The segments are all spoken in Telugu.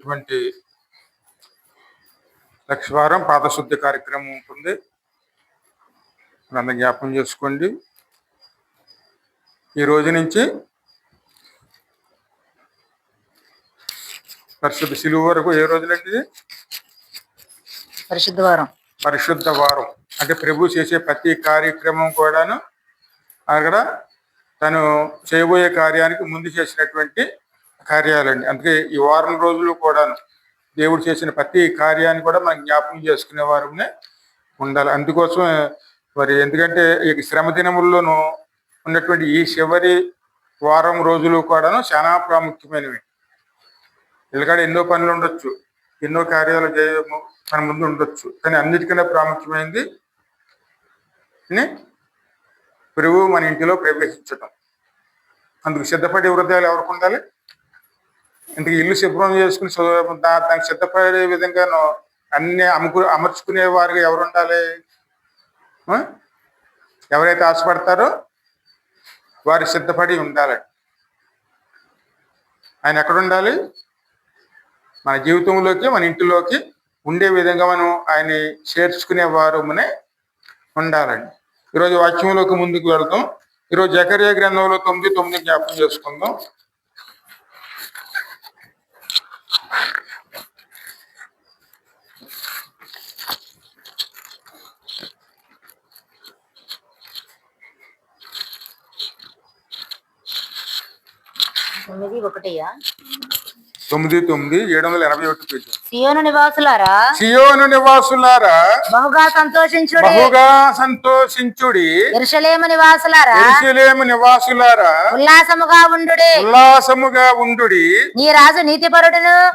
ఇటువంటి లక్షవారం పాదశుద్ధి కార్యక్రమం ఉంటుంది. అందరూ జ్ఞాపకం చేసుకోండి. ఈ రోజు నుంచి పరిశుద్ధ శిలువ వరకు ఏ రోజులండి? పరిశుద్ధ వారం అంటే ప్రభు చేసే ప్రతి కార్యక్రమం కూడాను అక్కడ తను చేయబోయే కార్యానికి ముందు చేసినటువంటి కార్యాలండి. అందుకే ఈ వారం రోజులు కూడాను దేవుడు చేసిన ప్రతి కార్యాన్ని కూడా మనం జ్ఞాపకం చేసుకునే వారమే ఉండాలి. అందుకోసం మరి ఎందుకంటే ఈ శ్రమ దినముల్లోనూ ఉన్నటువంటి ఈ చివరి వారం రోజులు కూడాను చాలా ప్రాముఖ్యమైనవి. ఇలాగ ఎన్నో పనులు ఉండొచ్చు, ఎన్నో కార్యాలు మన ముందు ఉండొచ్చు, కానీ అన్నిటికన్నా ప్రాముఖ్యమైనది ప్రభువు మన ఇంటిలో ప్రవేశించటం. అందుకు సిద్ధపడే హృదయాలు ఎవరికి ఉండాలి? ఇంటికి ఇల్లు శుభ్రం చేసుకుని దానికి సిద్ధపడే విధంగా అన్ని అమర్చుకునే వారుగా ఎవరు ఉండాలి? ఎవరైతే ఆశపడతారో వారు సిద్ధపడి ఉండాలండి. ఆయన ఎక్కడ ఉండాలి? మన జీవితంలోకి, మన ఇంటిలోకి ఉండే విధంగా మనం ఆయన చేర్చుకునేవారు ఉండాలండి. ఈరోజు వాక్యంలోకి ముందుకు వెళ్తాం. ఈరోజు జకర్యా గ్రంథంలో 9:9 జ్ఞాపకం చేసుకుందాం. తొమ్మిది 781 పేజీ. సియోను నివాసులారా బహుగా సంతోషించుడి. యెరూషలేము నివాసులారా ఉల్లాసముగా ఉండుడి.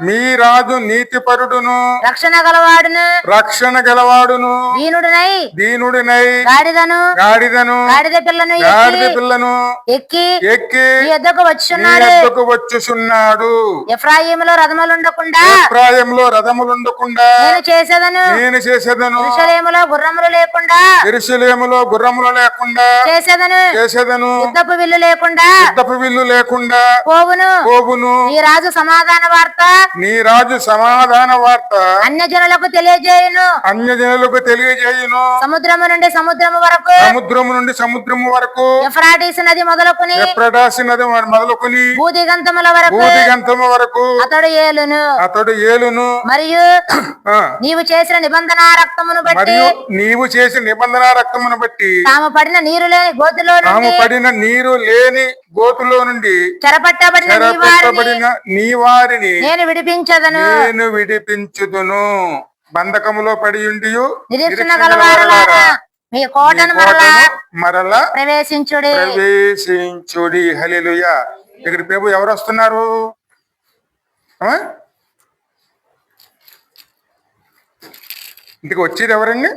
మీ రాజు నీతిపరుడును రక్షణ గలవాడును దీనుడినై గాడిద పిల్లను ఎక్కి ఎద్దకు వచ్చుచున్నాడు. ఎఫ్రాయిములో రథములుండకుండా నేను చేసేదను. యెరూషలేములో గుర్రములు లేకుండా చేసేదను. యుద్ధపు విల్లు లేకుండా పోవును. నీ రాజు సమాధాన వార్త అన్యజనులకు తెలియజేయును. సముద్రము నుండి సముద్రము వరకు ఎఫ్రాటీసు నది మొదలుకొని భూదిగంతముల వరకు అతడు ఏలును. మరియు నీవు చేసిన నిబంధన రక్తమును బట్టి తాము పడిన నీరు లేని గోతులో నుండి చెరపట్టబడిన నీ వారిని నేను విడిపించుదును. బంధకములో పడి ఉండి నిరీక్షణ గలవారలారా మీ కోటను మరలా ప్రవేశించుడి. హల్లెలూయా. ఇక్కడ ప్రభు ఎవరు వస్తున్నారు? ఇంటికి వచ్చేది ఎవరండి?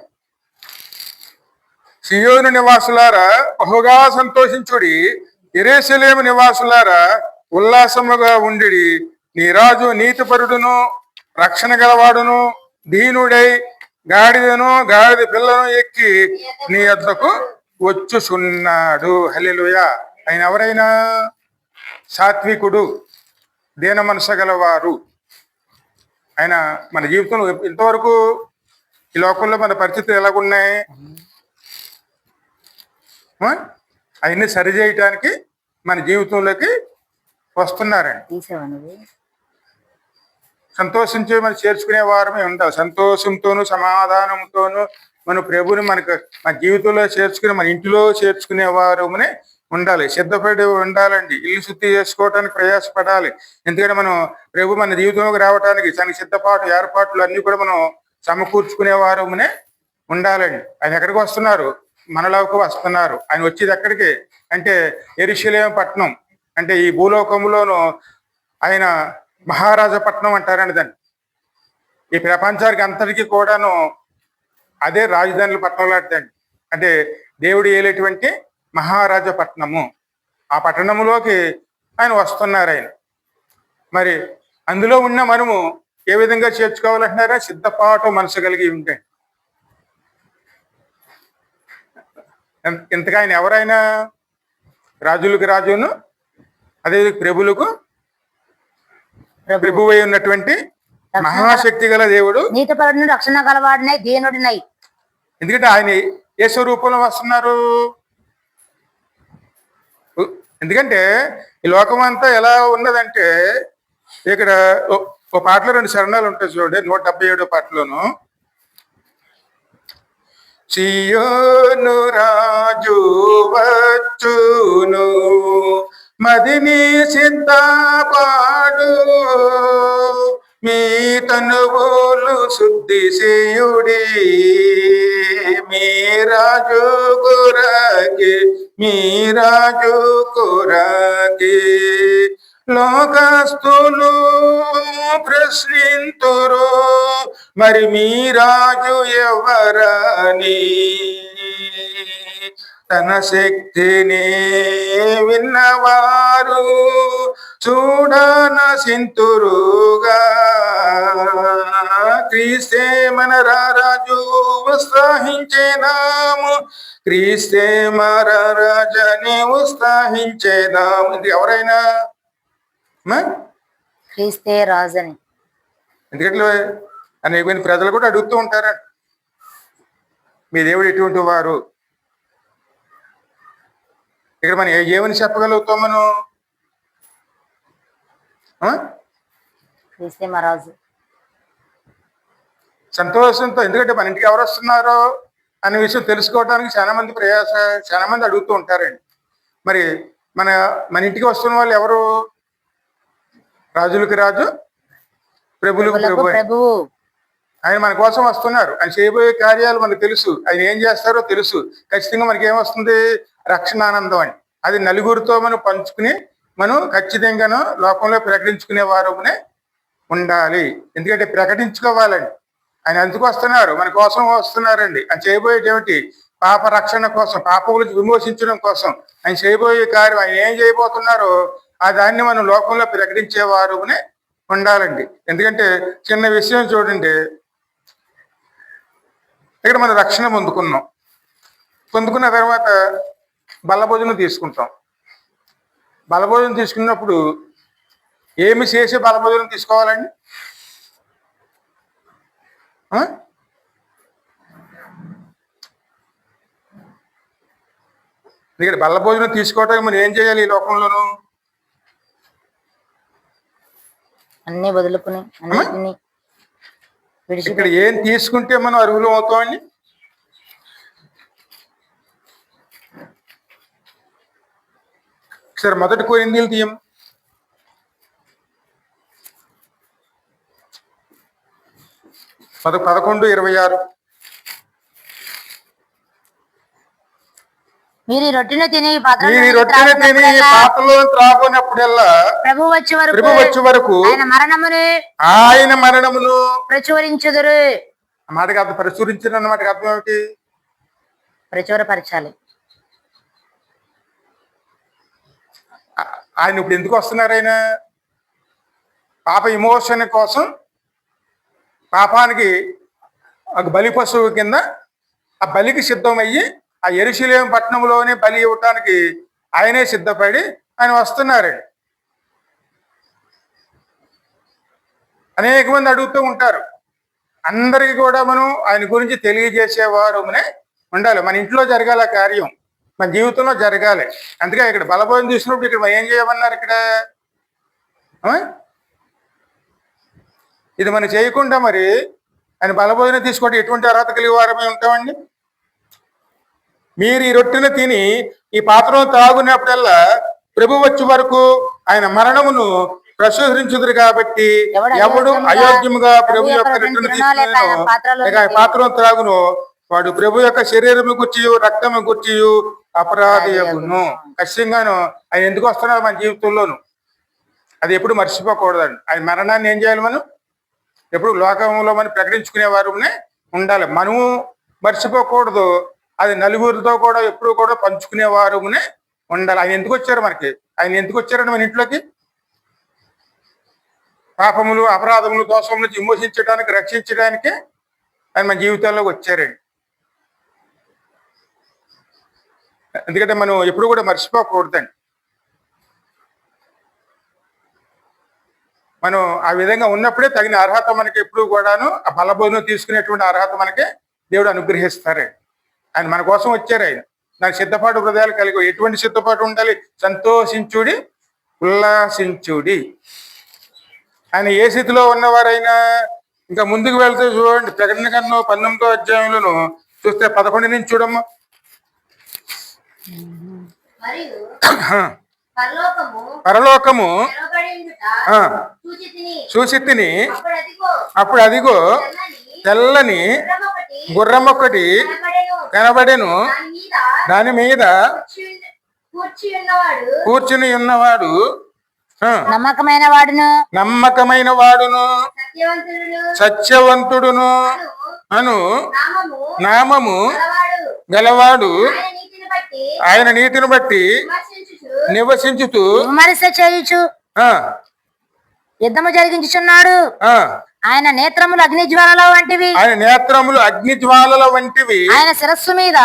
సియోను నివాసులారా బహుగా సంతోషించుడి. యెరూషలేము నివాసులారా ఉల్లాసముగా ఉండిడి. నీ రాజు నీతిపరుడును రక్షణ గలవాడును దీనుడై గాడిద పిల్లను ఎక్కి నీ వద్దకు వచ్చుచున్నాడు. హల్లెలూయా. ఆయన ఎవరైనా సాత్వికుడు, దీన మనసు గలవారు. ఆయన మన జీవితంలో ఇంతవరకు ఈ లోకంలో మన పరిస్థితులు ఎలాగున్నాయి? అవన్నీ సరిచేయటానికి మన జీవితంలోకి వస్తున్నారండి. సంతోషించి మనం చేర్చుకునే వారమే ఉండాలి. సంతోషంతోనూ సమాధానంతోనూ మన ప్రభుని మన జీవితంలో చేర్చుకుని మన ఇంటిలో చేర్చుకునే వారమునే ఉండాలి. సిద్ధపడి ఉండాలండి. ఇల్లు శుద్ధి చేసుకోవటానికి ప్రయాసపడాలి. ఎందుకంటే మనం ప్రభు మన జీవితంలోకి రావడానికి తనకి ఏర్పాట్లు అన్ని కూడా మనం సమకూర్చుకునే వారమునే ఉండాలండి. ఆయన ఎక్కడికి వస్తున్నారు? మనలోకి వస్తున్నారు. ఆయన వచ్చేది ఎక్కడికి అంటే యెరూషలేము పట్టణం. అంటే ఈ భూలోకంలోనూ ఆయన మహారాజా పట్టణం అంటారండి దాన్ని. ఈ ప్రపంచానికి అంతటికీ కూడాను అదే రాజధానుల పట్టణం లాంటిదండి. అంటే దేవుడు ఏలేటువంటి మహారాజా పట్టణము. ఆ పట్టణంలోకి ఆయన వస్తున్నారు. ఆయన మరి అందులో ఉన్న మనము ఏ విధంగా చేర్చుకోవాలంటున్నారా? సిద్ధపాటు మనసు కలిగి ఉంటే. ఇంతగా ఆయన ఎవరైనా రాజులకు రాజును, అదే ప్రభువులకు ప్రభువై ఉన్నటువంటి మహాశక్తి గల దేవుడు, నీతిపరుడును రక్షణ గలవాడినై దీనుడినై. ఎందుకంటే ఆయన ఏ స్వరూపంలో వస్తున్నారు? ఎందుకంటే ఈ లోకం అంతా ఎలా ఉన్నదంటే, ఇక్కడ ఒక పాటలో 2 శరణాలు ఉంటాయి చూడండి, 177 పాటలోను. సియోను రాజు వచ్చును, మదిని సిద్ధపాడు, మీ తనువులు శుద్ధి చేయుడి, మీ రాజు కొరకి, మీ రాజు కొరకి. లోకస్తులు ప్రశ్నింతురు, మరి మీ రాజు ఎవరని. తన శక్తిని విన్నవారు చూడనసింతురుగా, క్రీస్తే మన రాజు ఉత్సాహించేదాము, క్రీస్తే మన రాజని ఉత్సాహించేదాము. ఇది ఎవరైనా క్రీస్తే రాజని. ఎందుకంటే అనేక ప్రజలు కూడా అడుగుతూ ఉంటారు, మీ దేవుడు ఎటువంటి వారు? ఇక్కడ మనం ఏమని చెప్పగలుగుతాం మనం? క్రీస్తే మహారాజు. సంతోషంతో, ఎందుకంటే మన ఇంటికి ఎవరు వస్తున్నారో అనే విషయం తెలుసుకోవడానికి చాలా మంది అడుగుతూ ఉంటారండి. మరి మన ఇంటికి వస్తున్న వాళ్ళు ఎవరు? రాజులకి రాజు, ప్రభువులకు ప్రభువు. ఆయన మన కోసం వస్తున్నారు. ఆయన చేయబోయే కార్యాలు మనకు తెలుసు, ఆయన ఏం చేస్తారో తెలుసు. ఖచ్చితంగా మనకి ఏమొస్తుంది? రక్షణ ఆనందం అని. అది నలుగురితో మనం పంచుకుని మనం ఖచ్చితంగాను లోకంలో ప్రకటించుకునే వారునే ఉండాలి. ఎందుకంటే ప్రకటించుకోవాలండి. ఆయన ఎందుకు వస్తున్నారు? మన కోసం వస్తున్నారండి. ఆయన చేయబోయేది ఏమిటి? పాప రక్షణ కోసం, పాపములు విమోచించడం కోసం ఆయన చేయబోయే కార్యం. ఆయన ఏం చేయబోతున్నారో ఆ దాన్ని మనం లోకంలో ప్రకటించే వారునే ఉండాలండి. ఎందుకంటే చిన్న విషయం చూడండి, ఇక్కడ మనం రక్షణ పొందుకున్న తర్వాత బలభోజనం తీసుకుంటాం. బలభోజనం తీసుకున్నప్పుడు ఏమి చేసి బలభోజనం తీసుకోవాలండి? ఇక్కడ బలభోజనం తీసుకోవడానికి మనం ఏం చేయాలి? ఈ లోకంలోనూ అన్ని వదులుకుని ఇక్కడ ఏం తీసుకుంటే మనం అర్హులు అవుతామండి? సరే, మొదటి కొరింథీయులు తీయం. 11:26. మీరు ఈ రొట్టెను తిని పాత్రలో త్రాగునప్పుడల్లా ప్రభు వచ్చే వరకు ఆయన మరణమును ప్రచురించుదురు. ఆ మాటకి అర్థం ప్రచురించడం అన్నమాటకి అర్థం ఏమిటి? ప్రచురపరచాలి. ఆయన ఇప్పుడు ఎందుకు వస్తున్నారు? ఆయన పాప విమోచన కోసం, పాపానికి ఒక బలి పశువు కింద ఆ బలికి సిద్ధమయ్యి ఆ యెరూషలేము పట్టణంలోనే బలి ఇవ్వటానికి ఆయనే సిద్ధపడి ఆయన వస్తున్నారండి. అనేక మంది అడుగుతూ ఉంటారు. అందరికీ కూడా మనం ఆయన గురించి తెలియజేసేవారునే ఉండాలి. మన ఇంట్లో జరగాల కార్యం, మన జీవితంలో జరగాలి. అందుకే ఇక్కడ బలభోజనం తీసుకున్నప్పుడు ఇక్కడ ఏం చేయమన్నారు? ఇక్కడ ఇది మనం చేయకుండా మరి ఆయన బలభోజనం తీసుకోవడం ఎటువంటి అర్హత కలిగి వారమే ఉంటామండి? మీరు ఈ రొట్టెను తిని ఈ పాత్రను త్రాగునప్పుడల్లా ప్రభు వచ్చే వరకు ఆయన మరణమును ప్రశంసించుదురు కాబట్టి, ఎవడు అయోగ్యముగా ప్రభు యొక్క రొట్టెను తీసుకుని పాత్రను త్రాగును వాడు ప్రభు యొక్క శరీరము గుర్చి రక్తము గుర్చి అపరాధియగును. ఖచ్చితంగాను ఆయన ఎందుకు వస్తున్నారు మన జీవితంలోను? అది ఎప్పుడు మర్చిపోకూడదండి. ఆయన మరణాన్ని ఏం చేయాలి? మనం ఎప్పుడు లోకంలో మనం ప్రకటించుకునే వారునే ఉండాలి. మనము మర్చిపోకూడదు. అది నలుగురితో కూడా ఎప్పుడు కూడా పంచుకునే వారునే ఉండాలి. ఆయన ఎందుకు వచ్చారు మనకి? ఆయన ఎందుకు వచ్చారండి మన ఇంట్లోకి? పాపములు, అపరాధములు, దోషముల నుంచి విమోచించడానికి, రక్షించడానికి ఆయన మన జీవితాల్లోకి వచ్చారండి. ఎందుకంటే మనం ఎప్పుడు కూడా మర్చిపోకూడదండి. మనం ఆ విధంగా ఉన్నప్పుడే తగిన అర్హత మనకి ఎప్పుడు కూడాను ఆ బలబోధన తీసుకునేటువంటి అర్హత మనకి దేవుడు అనుగ్రహిస్తారు. ఆయన మన కోసం వచ్చారు. ఆయన దానికి సిద్ధపాటు హృదయాలు కలిగి ఎటువంటి సిద్ధపాటు ఉండాలి? సంతోషించుడి, ఉల్లాసించుడి. ఆయన ఏ స్థితిలో ఉన్నవారైనా ఇంకా ముందుకు వెళ్తే చూడండి, ప్రకటన గ్రంథం 19వ అధ్యాయంలోను చూస్తే 11 నుంచి చూడమ్మా. మరియు ఆ, పరలోకము పరలోకము తెరవబడి ఉండుట ఆ, చూచి తిని, చూసి తిని అప్పుడు అదిగో అప్పుడు అదిగో తెల్లని గుర్రం ఒకటి గుర్రం ఒకటి కనబడెను. కనబడెను. దాని మీద దాని మీద కూర్చుని ఉన్నవాడు నమ్మకమైన వాడును నమ్మకమైన వాడును సత్యవంతుడును సత్యవంతుడును అను నామము నామము గలవాడు గలవాడు ఆయన నీతిని బట్టి నివసించుతూ విమర్శ చేయుచు ఆ, యుద్ధము జరిగించుచున్నాడు. ఆ, ఆయన నేత్రములు అగ్ని జ్వాలల వంటివి, ఆయన నేత్రములు అగ్ని జ్వాలల వంటివి, ఆయన శిరస్సు మీద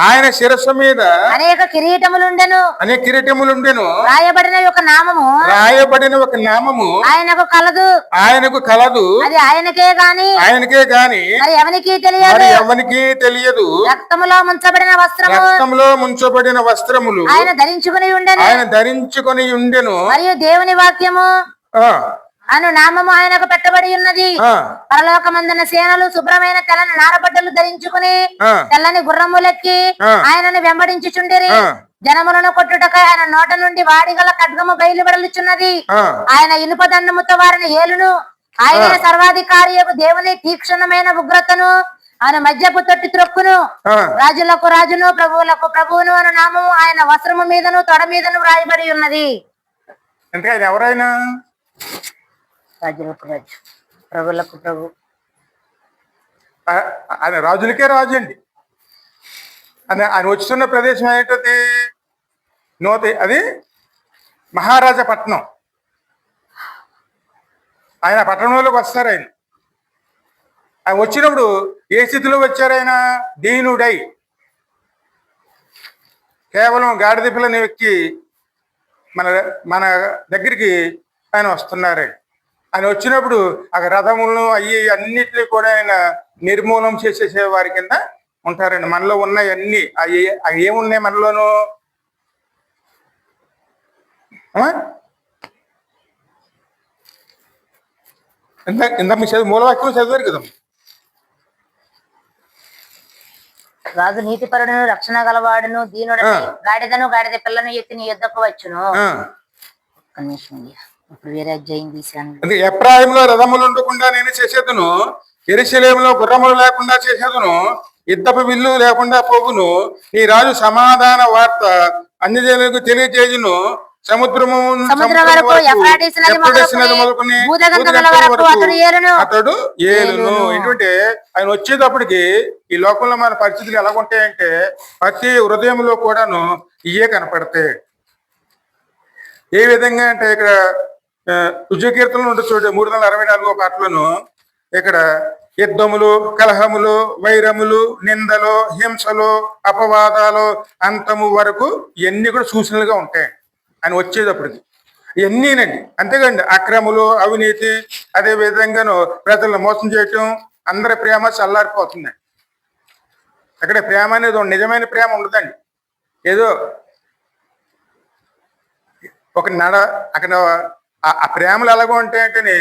ఆయన శిరస్సు మీద అనేక కిరీటములుండెను. అనేక కిరీటములుండెను. రాయబడిన ఒక నామము రాయబడిన ఒక నామము ఆయనకు కలదు, ఆయనకు కలదు. అది ఆయనకే గాని ఆయనకే గాని మరి ఎవనికి తెలియదు. మరి ఎవరికి తెలియదు. రక్తములో ముంచబడిన వస్త్రము రక్తంలో ముంచబడిన వస్త్రములు ఆయన ధరించుకుని ఉండెను. ఆయన ధరించుకొని ఉండెను. మరియు దేవుని వాక్యము ఆ, అను నామము ఆయనకు పెట్టబడి ఉన్నది. ఆ, పరలోకమందున సేనలు శుభ్రమైన తెల్లని నారబట్టలు ధరించుకుని ఆ, తెల్లని గుర్రములెక్కి ఆ. ఆయనను వెంబడించుచుండిరి. ఆ. జనములను కొట్టుటకై ఆయన నోట నుండి వాడిగల ఖడ్గము బయలువెడలుచున్నది. ఆ, ఆయన ఇనుప దండముతో వారిని ఏలును. ఆయన సర్వాధికారియకు దేవుని తీక్షణమైన ఉగ్రతను ఆయన మధ్యపు తొట్టి త్రొక్కును. ఆ. రాజులకు రాజును ప్రభువులకు ప్రభువును అను నామము ఆయన వస్త్రము మీదను తొడ మీదను వ్రాయబడి ఉన్నది. అంటే ఆయన ఎవరైనా రాజులకు రాజు, ప్రభువులకు ప్రభు. ఆయన రాజులకే రాజు అండి. ఆయన వచ్చుతున్న ప్రదేశం ఏంటది? అది మహారాజా పట్నం. ఆయన పట్టణంలోకి వస్తారు. ఆయన వచ్చినప్పుడు ఏ స్థితిలో వచ్చారు? ఆయన దీనుడై కేవలం గాడిద పిల్లని ఎక్కి మన మన దగ్గరికి ఆయన వస్తున్నారు. ఆయన వచ్చినప్పుడు ఆ రథములను అన్నిటినీ కూడా ఆయన నిర్మూలన చేసేసే వారి కింద ఉంటారండి. మనలో ఉన్నాయి అన్ని అవి ఏమున్నాయి మనలోనూ? ఇంత మీ చదువు మూలవాక్యం చదివారు కదా. రాజు నీతిపరుడును రక్షణ గలవాడును దీనుడని గాడిదను గాడిద పిల్లను ఎత్తి నీ యుద్ధకు వచ్చును. ఒక్క నిమిషం అయ్యా, ఇప్పుడు వేరే అధ్యాయం తీశాను. అంటే ఎఫ్రాయిములో రథములు ఉండకుండా నేను చేసేదును, యెరూషలేములో గుర్రములు లేకుండా చేసేదును, యుద్ధపు విల్లు లేకుండా పోగును. నీ రాజు సమాధాన వార్త అన్ని జనులకు తెలియజేయును. సముద్రం వరకు ఎఫ్రాటీసు నది మొదలుకొని భూదిగంతముల వరకు అతడు ఏలును. ఎందుకంటే ఆయన వచ్చేటప్పటికి ఈ లోకంలో మన పరిస్థితులు ఎలా ఉంటాయంటే ప్రతి హృదయంలో కూడాను ఇవే కనపడతాయి. ఏ విధంగా అంటే ఇక్కడ ఉజ్జకీర్తనలు ఉంటుంది చూడండి, 364 పాటలను. ఇక్కడ యుద్ధములు, కలహములు, వైరములు, నిందలు, హింసలు, అపవాదాలు అంతము వరకు ఇవన్నీ కూడా సూచనలుగా ఉంటాయి ఆయన వచ్చేటప్పటికి. ఇవన్నీనండి. అంతేకండి అక్రములు, అవినీతి, అదే విధంగాను ప్రజలను మోసం చేయటం, అందరి ప్రేమ చల్లారిపోతుంది. అక్కడ ప్రేమ అనేది నిజమైన ప్రేమ ఉండదండి. ఏదో ఒక అక్కడ ఆ ప్రేమలు ఎలాగో ఉంటాయంటే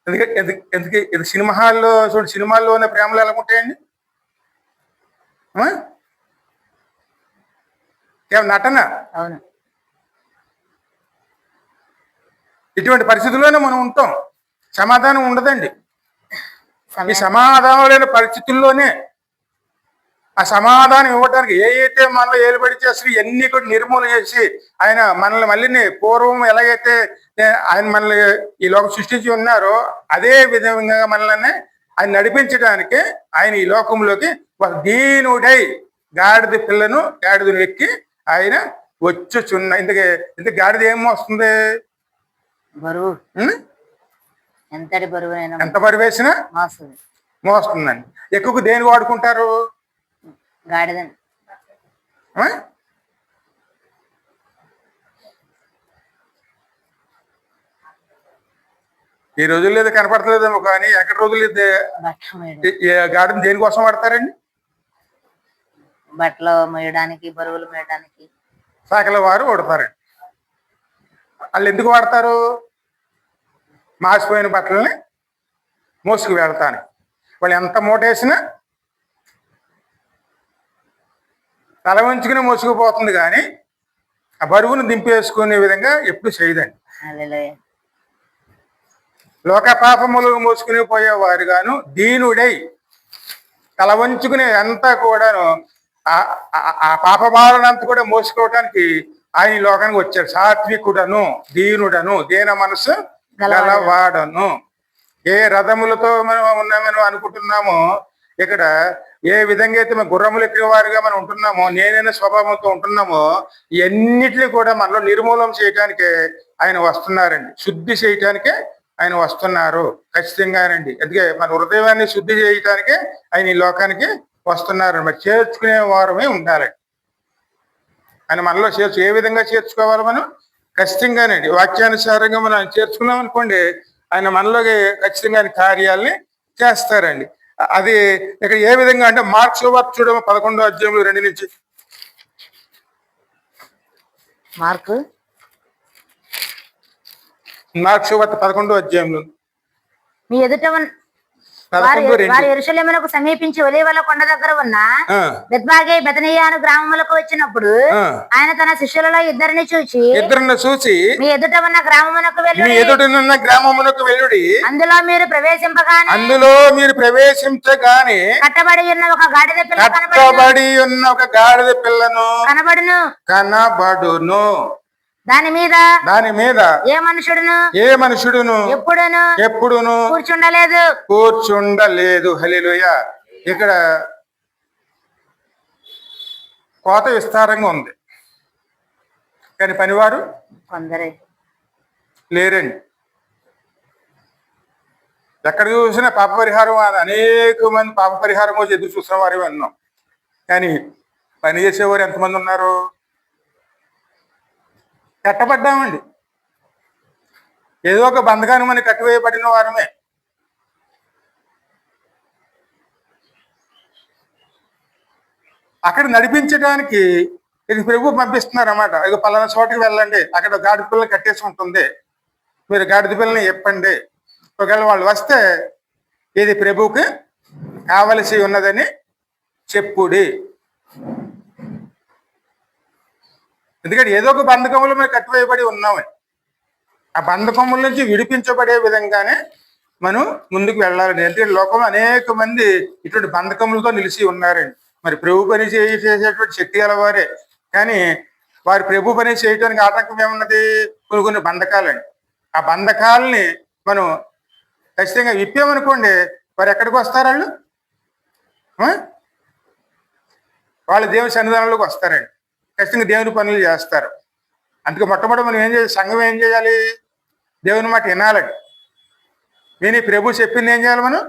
ఎందుకు ఇది సినిమాల్లో చూడండి, సినిమాల్లో ఉన్న ప్రేమలు ఎలాగ ఉంటాయండి? నటన. అవును. ఇటువంటి పరిస్థితుల్లోనే మనం ఉంటాం. సమాధానం ఉండదండి. ఈ సమాధానం లేని పరిస్థితుల్లోనే ఆ సమాధానం ఇవ్వడానికి అయితే మనలో ఏలుబడి చేసి ఇవన్నీ కూడా నిర్మూలన చేసి ఆయన మనల్ని మళ్ళీ పూర్వం ఎలాగైతే ఆయన మనల్ని ఈ లోకం సృష్టించి ఉన్నారో అదే విధంగా మనల్ని ఆయన నడిపించడానికి ఆయన ఈ లోకంలోకి దీనుడై గాడిద పిల్లను గాడిదను ఎక్కి ఆయన వచ్చుచున్న. ఇందుకే గాడిద ఏం వస్తుంది? బరువు. ఎంతటి బరువు? ఎంత బరువు వేసినా మోస్తుందండి. ఎక్కువ దేని వాడుకుంటారు? గాడిదని. ఈ రోజుల్లో ఏదో కనపడతలేదేమో కానీ ఎక్కడ రోజులు బట్టలు మోయడం, గాడిని దేనికోసం వాడతారండి? బట్టలు మోయడానికి, బరువులు మోయడానికి. సకల వారు వాడతారండి. వాళ్ళు ఎందుకు వాడతారు? మాసిపోయిన బట్టలని మోసుకు వెళ్తాను. వాళ్ళు ఎంత మూటేసినా తల వంచుకుని మోసుకుపోతుంది కానీ ఆ బరువును దింపేసుకునే విధంగా ఎప్పుడు చేయదండి. హల్లెలూయా. లోక పాపములు మోసుకుని పోయేవారు గాను దీనుడై తల వంచుకుని అంతా కూడాను ఆ పాప భావనంతా కూడా మోసుకోవడానికి ఆయన ఈ లోకానికి వచ్చాడు. సాత్వికుడను, దీనుడను, దీన మనసు గలవాడను. ఏ రథములతో మనం ఉన్నామని అనుకుంటున్నామో, ఇక్కడ ఏ విధంగా అయితే మనం గుర్రములు ఎక్కేవారుగా మనం ఉంటున్నామో, నేనైనా స్వభావంతో ఉంటున్నామో, ఇవన్నిటిని కూడా మనలో నిర్మూలన చేయటానికే ఆయన వస్తున్నారండి. శుద్ధి చేయటానికే ఆయన వస్తున్నారు ఖచ్చితంగానండి. అందుకే మన హృదయాన్ని శుద్ధి చేయటానికే ఆయన ఈ లోకానికి వస్తున్నారు. మరి చేర్చుకునే వారమే ఉండాలండి. ఆయన మనలో ఏ విధంగా చేర్చుకోవాలి? మనం ఖచ్చితంగానండి వాక్యానుసారంగా మనం చేర్చుకున్నాం అనుకోండి, ఆయన మనలోకి ఖచ్చితంగా కార్యాలని చేస్తారండి. అది ఇక్కడ ఏ విధంగా అంటే మార్క్స్ వార్త చూడము 11వ అధ్యాయంలో 2 నుంచి. మార్క్స్ వార్త 11వ అధ్యాయంలో మీ ఎదుట వారు యెరూషలేమునకు సమీపించి ఒలీవల కొండ దగ్గర ఉన్న బెత్ఫగే బెతనియా అను గ్రామములకు వచ్చినప్పుడు ఆయన తన శిష్యులలో ఇద్దరిని చూచి మీ ఎదుట ఉన్న గ్రామమునకు వెళ్ళుడి, అందులో మీరు ప్రవేశించగానే కట్టబడి ఉన్న ఒక గాడిద పిల్లను కనబడును. దాని మీద ఏ మనుషుడును ఎప్పుడును కూర్చుండలేదు. హల్లెలూయా. ఇక్కడ కోత విస్తారంగా ఉంది కానీ పనివారు కొందరే లేరండి. ఎక్కడ చూసినా పాప పరిహారం, అనేక మంది పాప పరిహారం కోసం ఎదురు చూసిన వారే విన్నాం. కానీ పని చేసేవారు ఎంతమంది ఉన్నారు? కట్టబడ్డామండి. ఏదో ఒక బంధకాన్ని మనకి కట్టివేయబడిన వారమే. అక్కడ నడిపించడానికి ఇది ప్రభు పంపిస్తున్నారు అన్నమాట. ఇక పలానా చోటకి వెళ్ళండి, అక్కడ గాడిద పిల్లని కట్టేసి ఉంటుంది, మీరు గాడిద పిల్లని చెప్పండి. ఒకవేళ వాళ్ళు వస్తే ఇది ప్రభువుకి కావలసి ఉన్నదని చెప్పుడి. ఎందుకంటే ఏదో ఒక బంధకములు మేము కట్టివేయబడి ఉన్నామని, ఆ బంధకముల నుంచి విడిపించబడే విధంగానే మనం ముందుకు వెళ్ళాలండి. ఎందుకంటే లోకంలో అనేక మంది ఇటువంటి బంధకములతో నిలిచి ఉన్నారండి. మరి ప్రభు పని చేసేటువంటి శక్తి గలవారే, కానీ వారి ప్రభు పని చేయడానికి ఆటంకం ఏమున్నది? కొన్ని బంధకాలండి. ఆ బంధకాలని మనం ఖచ్చితంగా విప్పామనుకోండి, వారు ఎక్కడికి వస్తారు? వాళ్ళు దేవుని సన్నిధానంలోకి వస్తారండి. ఖచ్చితంగా దేవుని పనులు చేస్తారు. అందుకే మొట్టమొదటి మనం సంఘం ఏం చేయాలి? దేవుని మాట వినాలండి. విని ప్రభు చెప్పింది ఏం చేయాలి మనం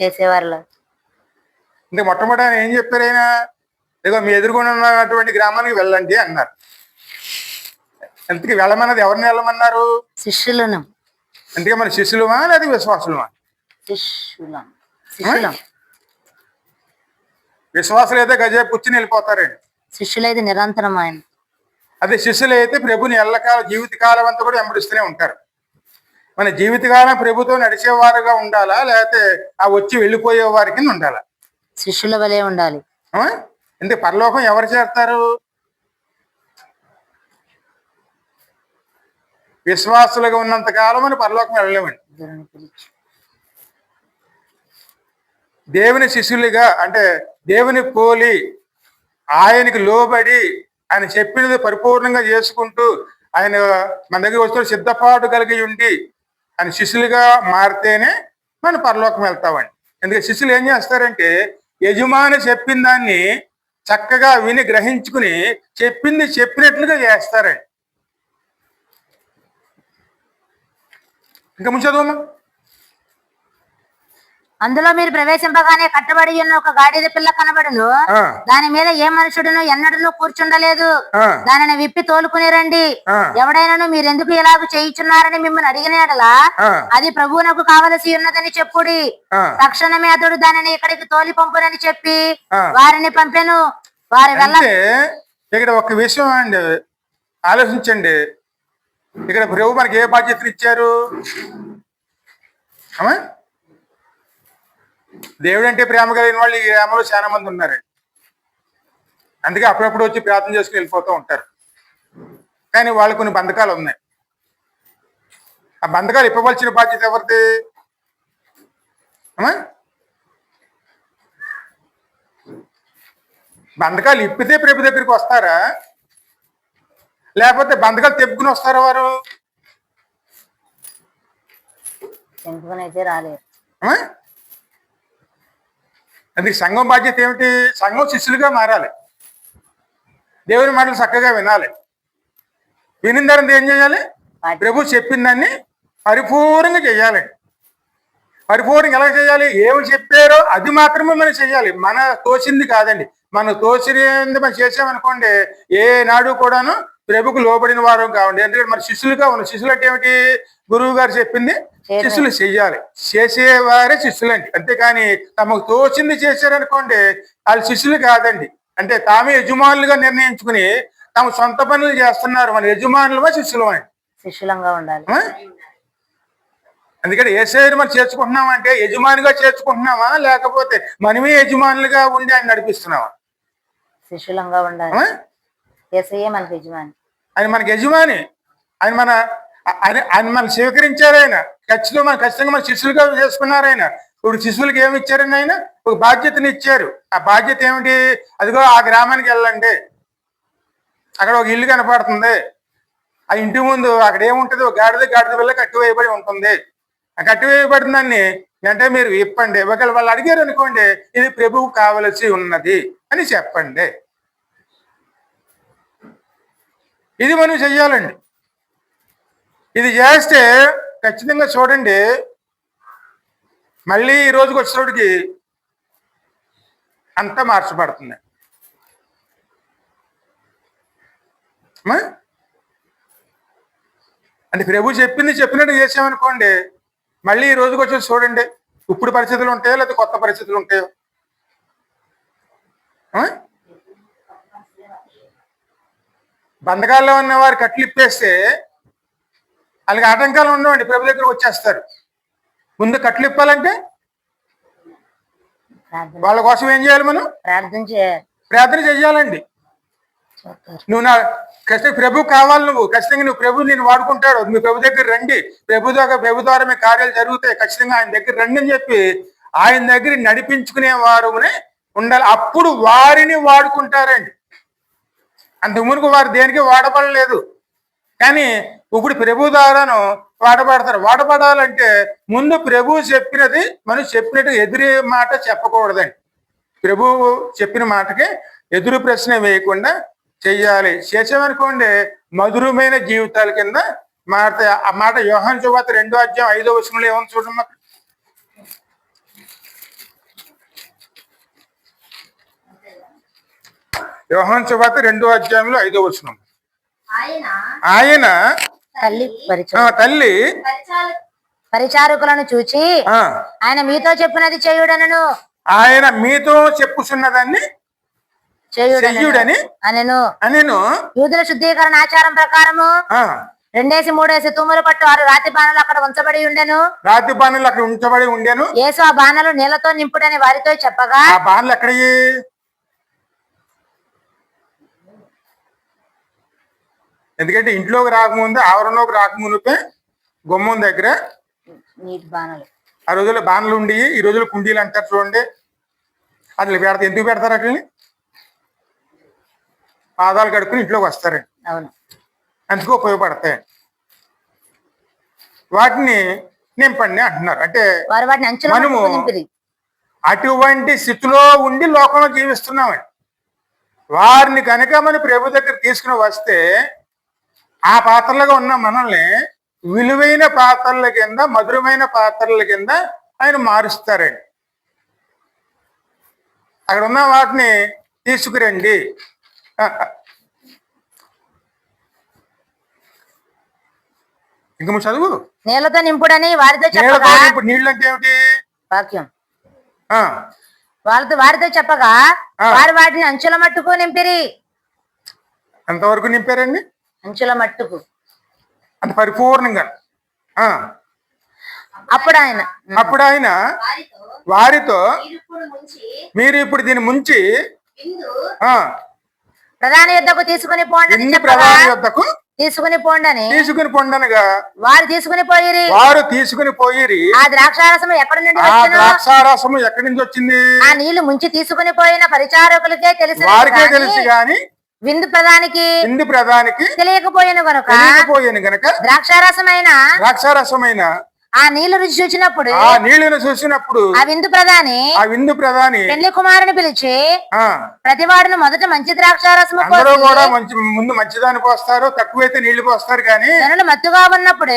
చేసేవారు. అంటే మొట్టమొదటి ఆయన ఏం చెప్పారు? ఆయన ఇదిగో మీ ఎదురుకుండా ఉన్నటువంటి గ్రామానికి వెళ్ళండి అన్నారు. ఎందుకు వెళ్ళమన్నది? ఎవరిని వెళ్ళమన్నారు? శిష్యులను. అందుకే మన శిష్యులమా లేదా విశ్వాసులమా? విశ్వాసులు అయితే గజ కూర్చుని వెళ్ళిపోతారండి. శిష్యులైతే నిరంతరం ఆయన. అదే శిష్యులు అయితే ప్రభుని ఎల్లకాలం జీవితకాలం అంతా కూడా వెంబడిస్తూనే ఉంటారు. మన జీవితకాలం ప్రభుతో నడిచేవారుగా ఉండాలా, లేకపోతే ఆ వచ్చి వెళ్ళిపోయే వారి కింద ఉండాలా? శిష్యుల వలె ఉండాలి. ఎందుకు పరలోకం ఎవరు చేస్తారు? విశ్వాసులుగా ఉన్నంత కాలం అని పరలోకం వెళ్ళలేమండి. దేవుని శిష్యులుగా అంటే దేవుని పోలి ఆయనకి లోబడి ఆయన చెప్పినది పరిపూర్ణంగా చేసుకుంటూ ఆయన మన దగ్గర వస్తున్న సిద్ధపాటు కలిగి ఉండి ఆయన శిష్యులుగా మారితేనే మనం పరలోకం వెళ్తామండి. ఎందుకంటే శిష్యులు ఏం చేస్తారంటే యజమాని చెప్పిన దాన్ని చక్కగా విని గ్రహించుకుని చెప్పింది చెప్పినట్లుగా చేస్తారండి. ఇంకా ముందు చదువు. అందులో మీరు ప్రవేశింపగానే కట్టబడి ఉన్న ఒక గాడిద పిల్ల కనబడును. ఆ, దాని మీద ఏ మనుషుడును ఎన్నడను కూర్చుండలేదు. ఆ, దానిని విప్పి తోలుకుని రండి. ఆ. ఎవడైనాను మీరెందుకు ఇలాగ చేయించున్నారని మిమ్మల్ని అడిగిన యెడల ఆ. అది ప్రభువునకు కావలసి ఉన్నదని చెప్పుడి. ఆ. తక్షణమే అతడు దానిని ఇక్కడికి తోలి పంపునని చెప్పి ఆ. వారిని పంపెను. వారి వెళ్ళ అంటే ఇక్కడ ఒక విషయం అండి, ఆలోచించండి. ఇక్కడ ప్రభు మనకి ఏ బాధ్యతలు ఇచ్చారు? అమ్మా, దేవుడు అంటే ప్రేమ కలిగిన వాళ్ళు ఈ గ్రామంలో చాలా మంది ఉన్నారు. అందుకే అప్పుడప్పుడు వచ్చి ప్రార్థన చేసుకుని వెళ్ళిపోతూ ఉంటారు. కానీ వాళ్ళు కొన్ని బంధకాలు ఉన్నాయి. ఆ బంధకాలు ఇప్పవలసిన బాధ్యత ఎవరిది? అమ్మా, బంధకాలు ఇప్పితే ప్రభు దగ్గరికి వస్తారా, లేకపోతే బంధకాలు తెప్పుకుని వస్తారా వారు? తెంపుకునైతే రాలేదు. అమ్మా, అందుకే సంఘం బాధ్యత ఏమిటి? సంఘం శిష్యులుగా మారాలి, దేవుని మాటలు చక్కగా వినాలి. వినిన తర్వాత ఏం చేయాలి? ప్రభు చెప్పిన దాన్ని పరిపూర్ణంగా చేయాలి. పరిపూర్ణంగా ఎలా చేయాలి? ఏమి చెప్పారో అది మాత్రమే మనం చేయాలి. మన తోచింది కాదండి. మనం తోచింది మనం చేసామనుకోండి, ఏనాడు కూడాను ప్రభుకు లోబడిన వారం కావండి. ఎందుకంటే మన శిష్యులుగా ఉన్న శిష్యులు అంటే ఏమిటి? గురువు గారు చెప్పింది శిష్యులు చెయ్యాలి. చేసేవారే శిష్యులండి. అంతేకాని తమకు తోచింది చేశారనుకోండి, వాళ్ళు శిష్యులు కాదండి. అంటే తామే యజమానులుగా నిర్ణయించుకుని తమ సొంత పనులు చేస్తున్నారు. మన యజమానులమా శిష్యులమా? శిష్యులంగా ఉండాలి. అందుకని యేసయ్యను మనం చేర్చుకుంటున్నామా అంటే యజమానిగా చేర్చుకుంటున్నామా, లేకపోతే మనమే యజమానులుగా ఉండి ఆయన నడిపిస్తున్నామా? శిష్యులంగా ఉండాలి. యేసయ్యే మనకి యజమాని. ఆయన మనకి యజమాని. ఆయన మనం స్వీకరించారు. ఆయన ఖచ్చితంగా మన శిష్యులుగా చేసుకున్నారు. ఆయన ఇప్పుడు శిష్యులకి ఏమి ఇచ్చారండి? ఆయన ఒక బాధ్యతని ఇచ్చారు. ఆ బాధ్యత ఏమిటి? అదిగో ఆ గ్రామానికి వెళ్ళండి, అక్కడ ఒక ఇల్లు కనపడుతుంది, ఆ ఇంటి ముందు అక్కడ ఏముంటుంది? ఒక గాడిద వల్ల కట్టివేయబడి ఉంటుంది. ఆ కట్టివేయబడిన దాన్ని అంటే మీరు ఇప్పండి. ఒకవేళ వాళ్ళు అడిగారు అనుకోండి, ఇది ప్రభువు కావలసి ఉన్నది అని చెప్పండి. ఇది మనం చెయ్యాలండి. ఇది చేస్తే ఖచ్చితంగా చూడండి, మళ్ళీ ఈ రోజుకి వచ్చేటోడికి అంతా మార్చబడుతుంది. అంటే ప్రభు చెప్పినట్టు చేసామనుకోండి, మళ్ళీ ఈ రోజుకి వచ్చేసి చూడండి, ఇప్పుడు పరిస్థితులు ఉంటాయో లేకపోతే కొత్త పరిస్థితులు ఉంటాయో. బంధకాల్లో ఉన్న వారు కట్లు ఇప్పేస్తే వాళ్ళకి ఆటంకాలు ఉండవండి, ప్రభు దగ్గరకు వచ్చేస్తారు. ముందు కట్లు ఇప్పాలంటే వాళ్ళ కోసం ఏం చేయాలి? మనం ప్రార్థన చేయాలండి. నువ్వు నా ఖచ్చితంగా ప్రభు కావాలి. నువ్వు ఖచ్చితంగా ప్రభు నేను వాడుకుంటాడు. మీ ప్రభు దగ్గర రండి, ప్రభు ద్వారా మీ కార్యాలు జరుగుతాయి, ఖచ్చితంగా ఆయన దగ్గర రండి అని చెప్పి ఆయన దగ్గర నడిపించుకునే వారునే ఉండాలి. అప్పుడు వారిని వాడుకుంటారండి. అంతకు మునుపు వారు దేనికి వాడబడలేదు. కానీ ఇప్పుడు ప్రభు ద్వారాను వాడబడతారు. వాడబడాలంటే ముందు ప్రభు చెప్పినది మనం చెప్పినట్టు ఎదురు మాట చెప్పకూడదండి. ప్రభు చెప్పిన మాటకి ఎదురు ప్రశ్న వేయకుండా చెయ్యాలి. చేసామనుకోండి, మధురమైన జీవితాల కింద మారుతాయి. ఆ మాట యోహాను సువార్త 2వ అధ్యాయం 5వ వచనంలో ఏమని చూడమ్మా. యోహాను సువార్త 2వ అధ్యాయంలో 5వ వచనం. ఆయన తల్లి పరిచారకులను చూచి ఆయన మీతో చెప్పినది చేయుడనను. ఆయన మీతో చెప్పుచున్నదాన్ని చేయుడని అనెను. యూదుల శుద్ధీకరణ ఆచారం ప్రకారము 2-3 తూములు పట్టు 6 రాతి బాణలు అక్కడ ఉంచబడి ఉండెను. యేసు ఆ బాణలు నీళ్లతో నింపుడని వారితో చెప్పగా, ఆ బాణలు ఎక్కడ? ఎందుకంటే ఇంట్లోకి రాకముందే, ఆవరణలోకి రాకముందుపే గుమ్మం దగ్గర నీటి బాణలు, ఆ రోజుల్లో బాణలు ఉండి, ఈ రోజుల్లో కుండీలు అంటారు చూడండి. అట్లా పెడతారు. ఎందుకు పెడతారు? అట్లని పాదాలు కడుక్కుని ఇంట్లోకి వస్తారండి. అవును, అందుకు ఉపయోగపడతాయి. వాటిని నింపండి అంటున్నారు. అంటే మనము అటువంటి స్థితిలో ఉండి లోకంలో జీవిస్తున్నామండి. వారిని కనుక మన ప్రభు దగ్గర తీసుకుని వస్తే ఆ పాత్రలుగా ఉన్న మనల్ని విలువైన పాత్రల కింద, మధురమైన పాత్రల కింద ఆయన మారుస్తారండి. అక్కడ ఉన్న వాటిని తీసుకురండి. ఇంక నువ్వు చదువు. నీళ్లతో నింపుడని వారితో నీళ్ళతో చెప్పగా, ఇప్పుడు నీళ్ళు అంటే ఏమిటి? వాక్యం ఆ, వారితో చెప్పగా వారు వాటిని అంచుల మట్టుకు నింపిరి. ఎంతవరకు నింపారండి? అంచుల మట్టుకు. అంత పరిపూర్ణంగా. ఆ, అప్పుడు ఆయన అప్పుడు ఆయన వారితో మీరు ఇప్పుడు దీన్ని ముంచి ఆ, ప్రధాని యుద్ధకు తీసుకుని పోండి ఇన్ని ప్రధాని వద్దకు తీసుకుని పోండని తీసుకుని పొండనగా వారు తీసుకుని పోయిరి. వారు తీసుకుని పోయిరి. ఆ ద్రాక్షారసం ఎక్కడి నుండి ఆ వచ్చును? ద్రాక్షారసము ఎక్కడి నుంచి వచ్చింది? ఆ నీళ్లు ముంచి తీసుకుని పోయిన పరిచారకులకే తెలిసి వారికే తెలిసి గాని విందు ప్రధానికి ఇందు ప్రధానికి తెలియకపోయాను గనుక తెలియకపోయాను గనక ద్రాక్షారసమైన ద్రాక్షారసమైన ఆ నీళ్లు రుచి చూచినప్పుడు ఆ నీళ్లను చూసినప్పుడు ఆ విందు ప్రధాని ఆ విందు ప్రధాని పెళ్లి కుమారుని పిలిచి ఆ ప్రతివాడును మొదట మంచి ద్రాక్షారసము అందరూ పోసి కూడా ముందు మంచిదాన్ని పోస్తారు, తక్కువైతే నీళ్లు పోస్తారు. కానీ జనులు మత్తుగా ఉన్నప్పుడు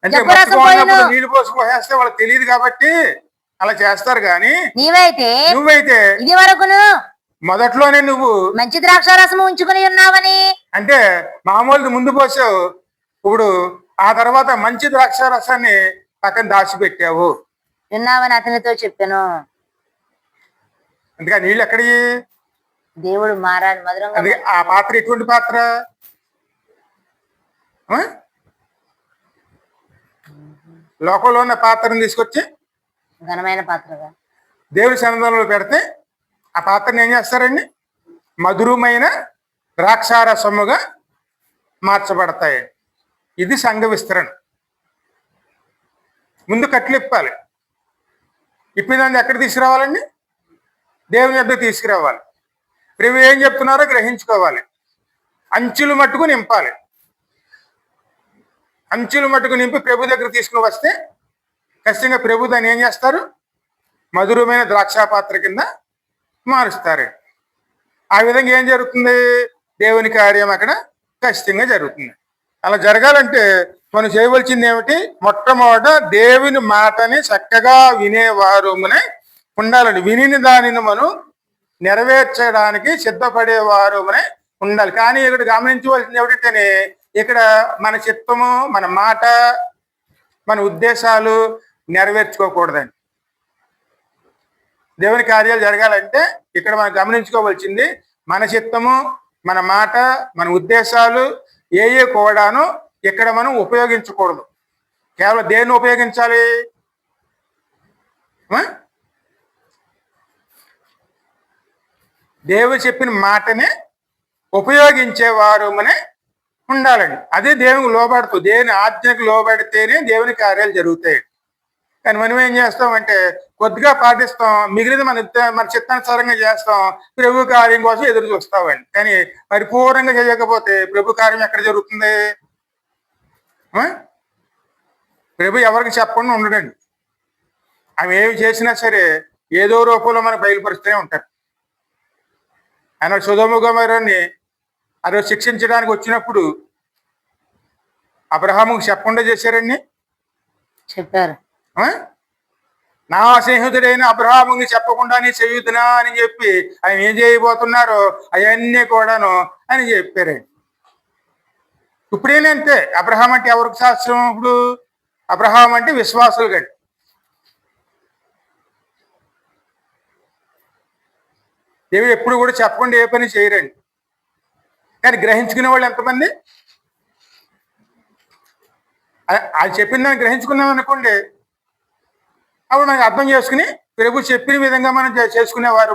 అంటే జబ్బు రసం మత్తుగా పోయిను. ఉన్నప్పుడు నీళ్లు పోసి పోసేస్తే వాళ్ళకి తెలియదు కాబట్టి అలా చేస్తారు. గాని నీవైతే నువ్వైతే ఇది వరకును మొదట్లోనే నువ్వు మంచి ద్రాక్షారసము ఉంచుకుని ఉన్నావని, అంటే మామూలు ముందు పోసావు, ఇప్పుడు ఆ తర్వాత మంచి ద్రాక్ష రసాన్ని పక్కన దాచిపెట్టావు. ఉన్నావని అతనితో చెప్పాను. అందుకే నీళ్ళు ఎక్కడి? దేవుడు మారాడు మధురంగా. అందుకే ఆ పాత్ర ఎటువంటి పాత్ర? ఆ? లోకంలో ఉన్న పాత్రను తీసుకొచ్చి ఘనమైన పాత్రగా దేవుడి సన్నిధానంలో పెడితే ఆ పాత్రను ఏం చేస్తారండి? మధురమైన ద్రాక్షారసముగా మార్చబడతాయి. ఇది సంఘ విస్తరణ. ముందు కట్లు ఇప్పాలి. ఇప్పిదాన్ని ఎక్కడ తీసుకురావాలండి? దేవుని వద్దకు తీసుకురావాలి. ప్రభు ఏం చెప్తున్నారో గ్రహించుకోవాలి. అంచులు మట్టుకు నింపాలి. అంచులు మట్టుకు నింపి ప్రభు దగ్గర తీసుకుని వస్తే ఖచ్చితంగా ప్రభు దాన్ని ఏం చేస్తారు? మధురమైన ద్రాక్షాపాత్ర కింద మారుస్తారు. ఆ విధంగా ఏం జరుగుతుంది? దేవుని కార్యం అక్కడ ఖచ్చితంగా జరుగుతుంది. అలా జరగాలంటే మనం చేయవలసింది ఏమిటి? మొట్టమొదట దేవుని మాటని చక్కగా వినేవారునే ఉండాలండి. విని దానిని మనం నెరవేర్చడానికి సిద్ధపడేవారునే ఉండాలి. కానీ ఇక్కడ గమనించవలసింది ఏమిటంటే ఇక్కడ మన చిత్తము, మన మాట, మన ఉద్దేశాలు నెరవేర్చుకోకూడదండి. దేవుని కార్యాలు జరగాలంటే ఇక్కడ మనం గమనించుకోవాల్సింది మన చిత్తము, మన మాట, మన ఉద్దేశాలు ఏ కూడాను ఇక్కడ మనం ఉపయోగించకూడదు. కేవలం దేన్ని ఉపయోగించాలి? దేవుడు చెప్పిన మాటనే ఉపయోగించేవారు అనే ఉండాలండి. అదే దేవునికి లోబడుతుంది. దేవుని ఆజ్ఞకు లోబడితేనే దేవుని కార్యాలు జరుగుతాయి. కానీ మనం ఏం చేస్తామంటే కొద్దిగా పాటిస్తాం, మిగిలిన మన చిత్తానుసారంగా చేస్తాం, ప్రభు కార్యం కోసం ఎదురు చూస్తామండి. కానీ పరిపూర్ణంగా చేయకపోతే ప్రభు కార్యం ఎక్కడ జరుగుతుంది? ప్రభు ఎవరికి చెప్పకుండా ఉండడండి. అవి ఏమి చేసినా సరే ఏదో రూపంలో మనకు బయలుపరుస్తూనే ఉంటారు. ఆయన సొదొమ గొమొర్రాని ఆ రోజు శిక్షించడానికి వచ్చినప్పుడు అబ్రహాముకు చెప్పకుండా చేశారండి. చెప్పారు. నా స్నేహితుడైన అబ్రహాముకి చెప్పకుండానే చేయుదునా అని చెప్పి ఆయన ఏం చేయబోతున్నారో అవన్నీ కూడాను అని చెప్పారండి. ఇప్పుడేనంతే. అబ్రహాం అంటే ఎవరికి శాస్త్రం? ఇప్పుడు అబ్రహాం అంటే విశ్వాసులు గండి. దేవుడు ఎప్పుడు కూడా చెప్పకుండా ఏ పని చేయరండి. కానీ గ్రహించుకునే వాళ్ళు ఎంతమంది? అది చెప్పిన దాన్ని గ్రహించుకున్నాం అనుకోండి, అప్పుడు మనకి అర్థం చేసుకుని ప్రభు చెప్పిన విధంగా మనం చేసుకునే వారు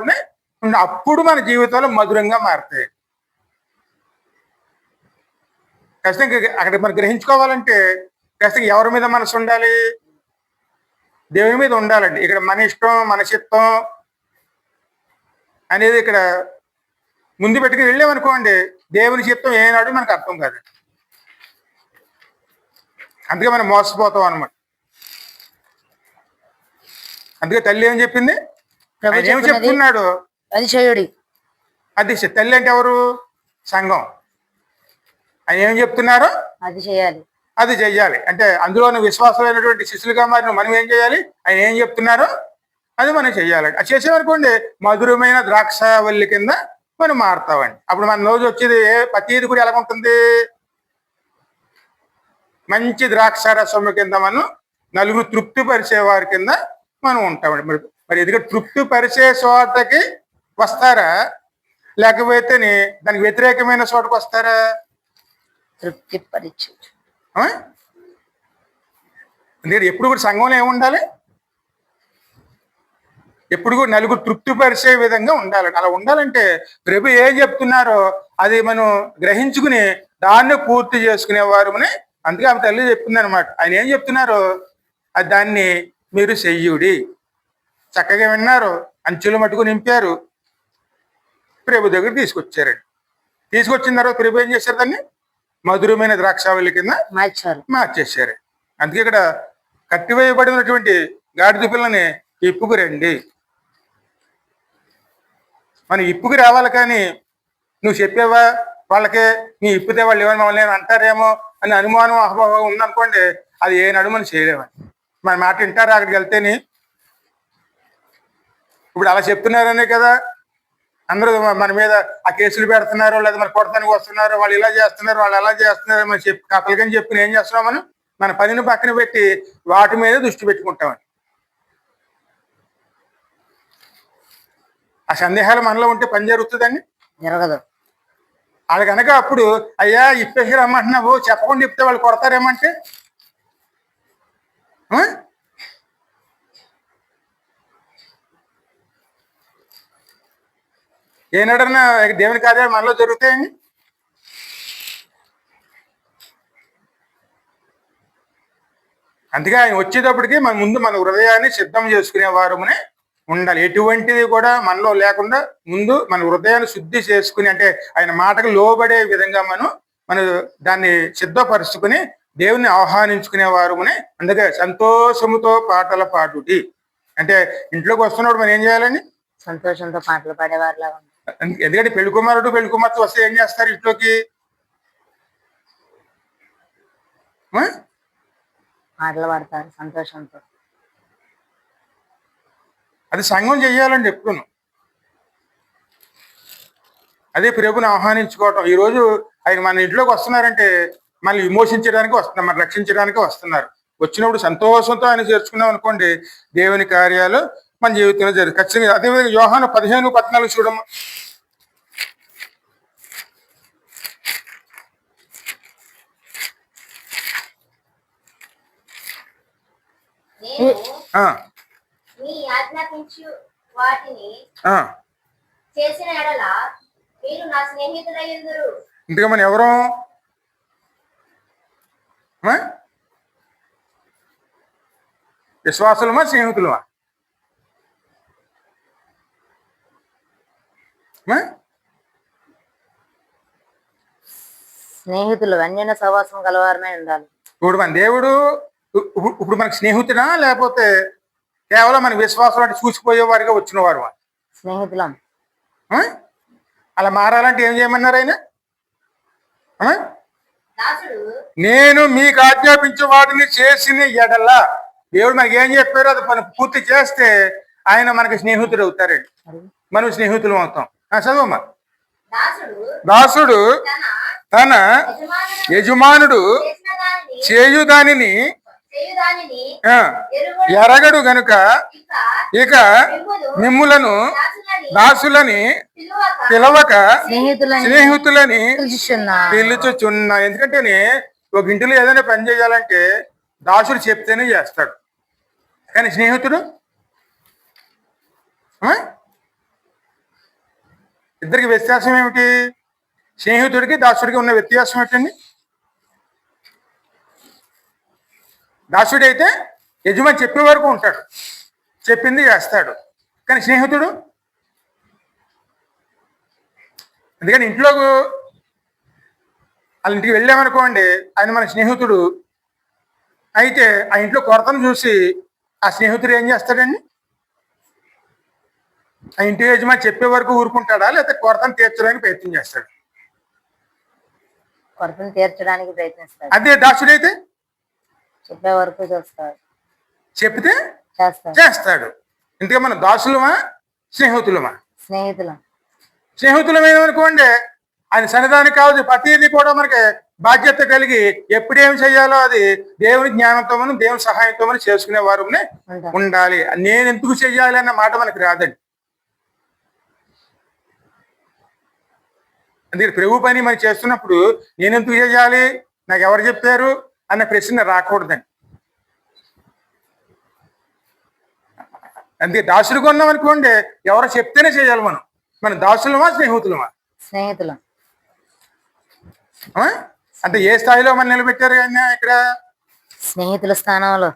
అప్పుడు మన జీవితాలు మధురంగా మారుతాయి. ఖచ్చితంగా అక్కడ మనం గ్రహించుకోవాలంటే ఖచ్చితంగా ఎవరి మీద మనసు ఉండాలి? దేవుని మీద ఉండాలండి. ఇక్కడ మన ఇష్టం, మన చిత్తం అనేది ఇక్కడ ముందు పెట్టుకుని వెళ్ళామనుకోండి, దేవుని చిత్తం ఏనాడు మనకు అర్థం కాదు. అందుకే మనం మోసపోతాం అనమాట. అందుకే తల్లి ఏం చెప్పింది? ఆయన ఏమి చెప్తున్నాడు? అది చేయుడి. అది తల్లి అంటే ఎవరు? సంఘం. ఆయన ఏం చెప్తున్నారు? అది చేయాలి, అది చెయ్యాలి. అంటే అందులో విశ్వాసమైనటువంటి శిష్యులుగా మరి మనం ఏం చేయాలి? ఆయన ఏం చెప్తున్నారు అది మనం చెయ్యాలండి. అది చేసామనుకోండి మధురమైన ద్రాక్షావల్లి కింద మనం మారుతామండి. అప్పుడు మన రోజు వచ్చేది ప్రతిది కూడా ఎలా ఉంటుంది, మంచి ద్రాక్ష రసము కింద మనం నలుగురు తృప్తి పరిచే వారి కింద మనం ఉంటామండి. మరి ఎందుకంటే తృప్తి పరిచే చోటకి వస్తారా, లేకపోతే దానికి వ్యతిరేకమైన చోటకు వస్తారా? తృప్తి పరిచే. ఎందుకంటే ఎప్పుడు కూడా సంఘంలో ఏముండాలి, ఎప్పుడు కూడా నలుగురు తృప్తిపరిచే విధంగా ఉండాలండి. అలా ఉండాలంటే ప్రభు ఏం చెప్తున్నారో అది మనం గ్రహించుకుని దాన్ని పూర్తి చేసుకునేవారు. అందుకే ఆమె తల్లి చెప్తుంది అనమాట, ఆయన ఏం చెప్తున్నారో అది దాన్ని మీరు చెయ్యుడి. చక్కగా విన్నారు, అంచులు మట్టుకు నింపారు, ప్రభు దగ్గర తీసుకొచ్చారండి. తీసుకొచ్చిన తర్వాత ప్రభు ఏం చేశారు, దాన్ని మధురమైన ద్రాక్షావళి కింద మార్చేశారు. అందుకే ఇక్కడ కట్టివేయబడినటువంటి గాడిద పిల్లని ఇప్పుకు రండి. మనం ఇప్పుకి రావాలి, కానీ నువ్వు చెప్పేవా వాళ్ళకే, నీ ఇప్పితే వాళ్ళు ఏమైనా మమ్మల్ని అంటారేమో అని అనుమానం అహభావం ఉందనుకోండి, అది ఏ నడుమని చేయలేమని. మన మాట వింటారా అక్కడికి వెళ్తేని? ఇప్పుడు అలా చెప్తున్నారనే కదా అందరూ మన మీద ఆ కేసులు పెడుతున్నారు, లేదా మన కొడతానికి వస్తున్నారు, వాళ్ళు ఇలా చేస్తున్నారు, వాళ్ళు అలా చేస్తున్నారు మనం చెప్పి కథలకని చెప్పి ఏం చేస్తున్నాం, మనం మన పనిని పక్కన పెట్టి వాటి మీద దృష్టి పెట్టుకుంటామని. ఆ సందేహాలు మనలో ఉంటే పని జరుగుతుందండి, జరగదు. వాళ్ళు కనుక అప్పుడు అయ్యా ఇప్పేసి రమ్మంటున్నావు, చెప్పకుండా చెప్తే వాళ్ళు కొడతారేమంటే, ఏనాడన్నా దేవుని కార్యాలు మనలో జరుగుతాయండి. అందుకే ఆయన వచ్చేటప్పటికి మన ముందు మన హృదయాన్ని సిద్ధం చేసుకునేవారమనే ఉండాలి. ఎటువంటిది కూడా మనలో లేకుండా ముందు మన హృదయాన్ని శుద్ధి చేసుకుని, అంటే ఆయన మాటకు లోబడే విధంగా మన దాన్ని సిద్ధపరుచుకుని దేవుని ఆహ్వానించుకునేవారమనే. అందుకే సంతోషముతో పాటలు పాడుటి అంటే ఇంట్లోకి వస్తున్నప్పుడు మనం ఏం చేయాలండి, సంతోషంతో పాటలు పాడేవారిలా. ఎందుకంటే పెళ్లి కుమారుడు పెళ్లి కుమార్తె వస్తే ఏం చేస్తారు ఇంట్లోకి, పాటలు పాడతారు సంతోషంతో. అది సంఘం చెయ్యాలండి ఎప్పుడు. అదే ప్రభుని ఆహ్వానించుకోవటం. ఈరోజు ఆయన మన ఇంట్లోకి వస్తున్నారంటే మనల్ని విమోచించడానికి వస్తున్నారు, మన రక్షించడానికి వస్తున్నారు. వచ్చినప్పుడు సంతోషంతో ఆయన చేర్చుకున్నాం అనుకోండి, దేవుని కార్యాలు మన జీవితంలో జరుగుతుంది ఖచ్చితంగా. అదేవిధంగా యోహాను 15:14 చూడమ్మ. ఇంతగా మనం ఎవరు, విశ్వాసులమా స్నేహితులమా? స్నేహితులు, అన్యోన్య సహవాసం గలవారమే ఉండాలి. ఇప్పుడు మన దేవుడు ఇప్పుడు మనకు స్నేహితుడా, లేకపోతే కేవలం మన విశ్వాసం అంటే చూసిపోయేవారిగా వచ్చిన వారు? స్నేహితులం. అలా మారాలంటే ఏం చేయమన్నారు ఆయన? నేను మీకు ఆజ్ఞాపించే వాటిని చేసిన ఎడల, దేవుడు మనకి ఏం చెప్పారో అది మనం పూర్తి చేస్తే ఆయన మనకి స్నేహితుడు అవుతారండి, మనం స్నేహితులు అవుతాం. చదవమ్మా. దాసుడు తన యజమానుడు చేయు దానిని ఎరగడు గనుక ఇక మిమ్ములను దాసులని పిలవక స్నేహితులని పిలుచుచున్నా. ఎందుకంటే ఒక ఇంటిలో ఏదైనా పని చేయాలంటే దాసుడు చెప్తేనే చేస్తాడు, కానీ స్నేహితుడు ఇద్దరికి వ్యత్యాసం ఏమిటి? స్నేహితుడికి దాసుడికి ఉన్న వ్యత్యాసం ఏంటండి? దాసుడు అయితే యజమాని చెప్పే వరకు ఉంటాడు, చెప్పింది చేస్తాడు, కానీ స్నేహితుడు అందుకని ఇంట్లో వాళ్ళ ఇంటికి వెళ్ళామనుకోండి, ఆయన మన స్నేహితుడు అయితే ఆ ఇంట్లో కొరతను చూసి ఆ స్నేహితుడు ఏం చేస్తాడండి, ఆ ఇంటి యజమాని చెప్పే వరకు ఊరుకుంటాడా, లేకపోతే కొరతను తీర్చడానికి ప్రయత్నం చేస్తాడు? కొరతను తీర్చడానికి ప్రయత్నిస్తాడు. అదే దాసుడైతే చెప్పే వరకు చేస్తాడు, చెప్తే చేస్తాడు. ఇంతగా మనం దాసులమా స్నేహితులమా? స్నేహితులం. స్నేహితులమేమనుకోండి ఆయన సన్నిధానికి కావచ్చు ప్రతిదీ కూడా మనకి బాధ్యత కలిగి ఎప్పుడేం చేయాలో అది దేవుని జ్ఞానంతోమని దేవుని సహాయంతో చేసుకునే వారు ఉండాలి. నేను ఎందుకు చెయ్యాలి అన్న మాట మనకి రాదండి. అందుకే ప్రభు పని మనం చేస్తున్నప్పుడు నేను ఎందుకు చేయాలి, నాకు ఎవరు చెప్పారు అన్న ప్రశ్న రాకూడదండి. అందుకే దాసులుగా ఉన్నాం అనుకోండి ఎవరో చెప్తేనే చేయాలి. మనం దాసులమా స్నేహితులమా? స్నేహితులం. అంటే ఏ స్థాయిలో మనం నిలబెట్టారు ఆయన ఇక్కడ? స్నేహితుల స్థానంలో.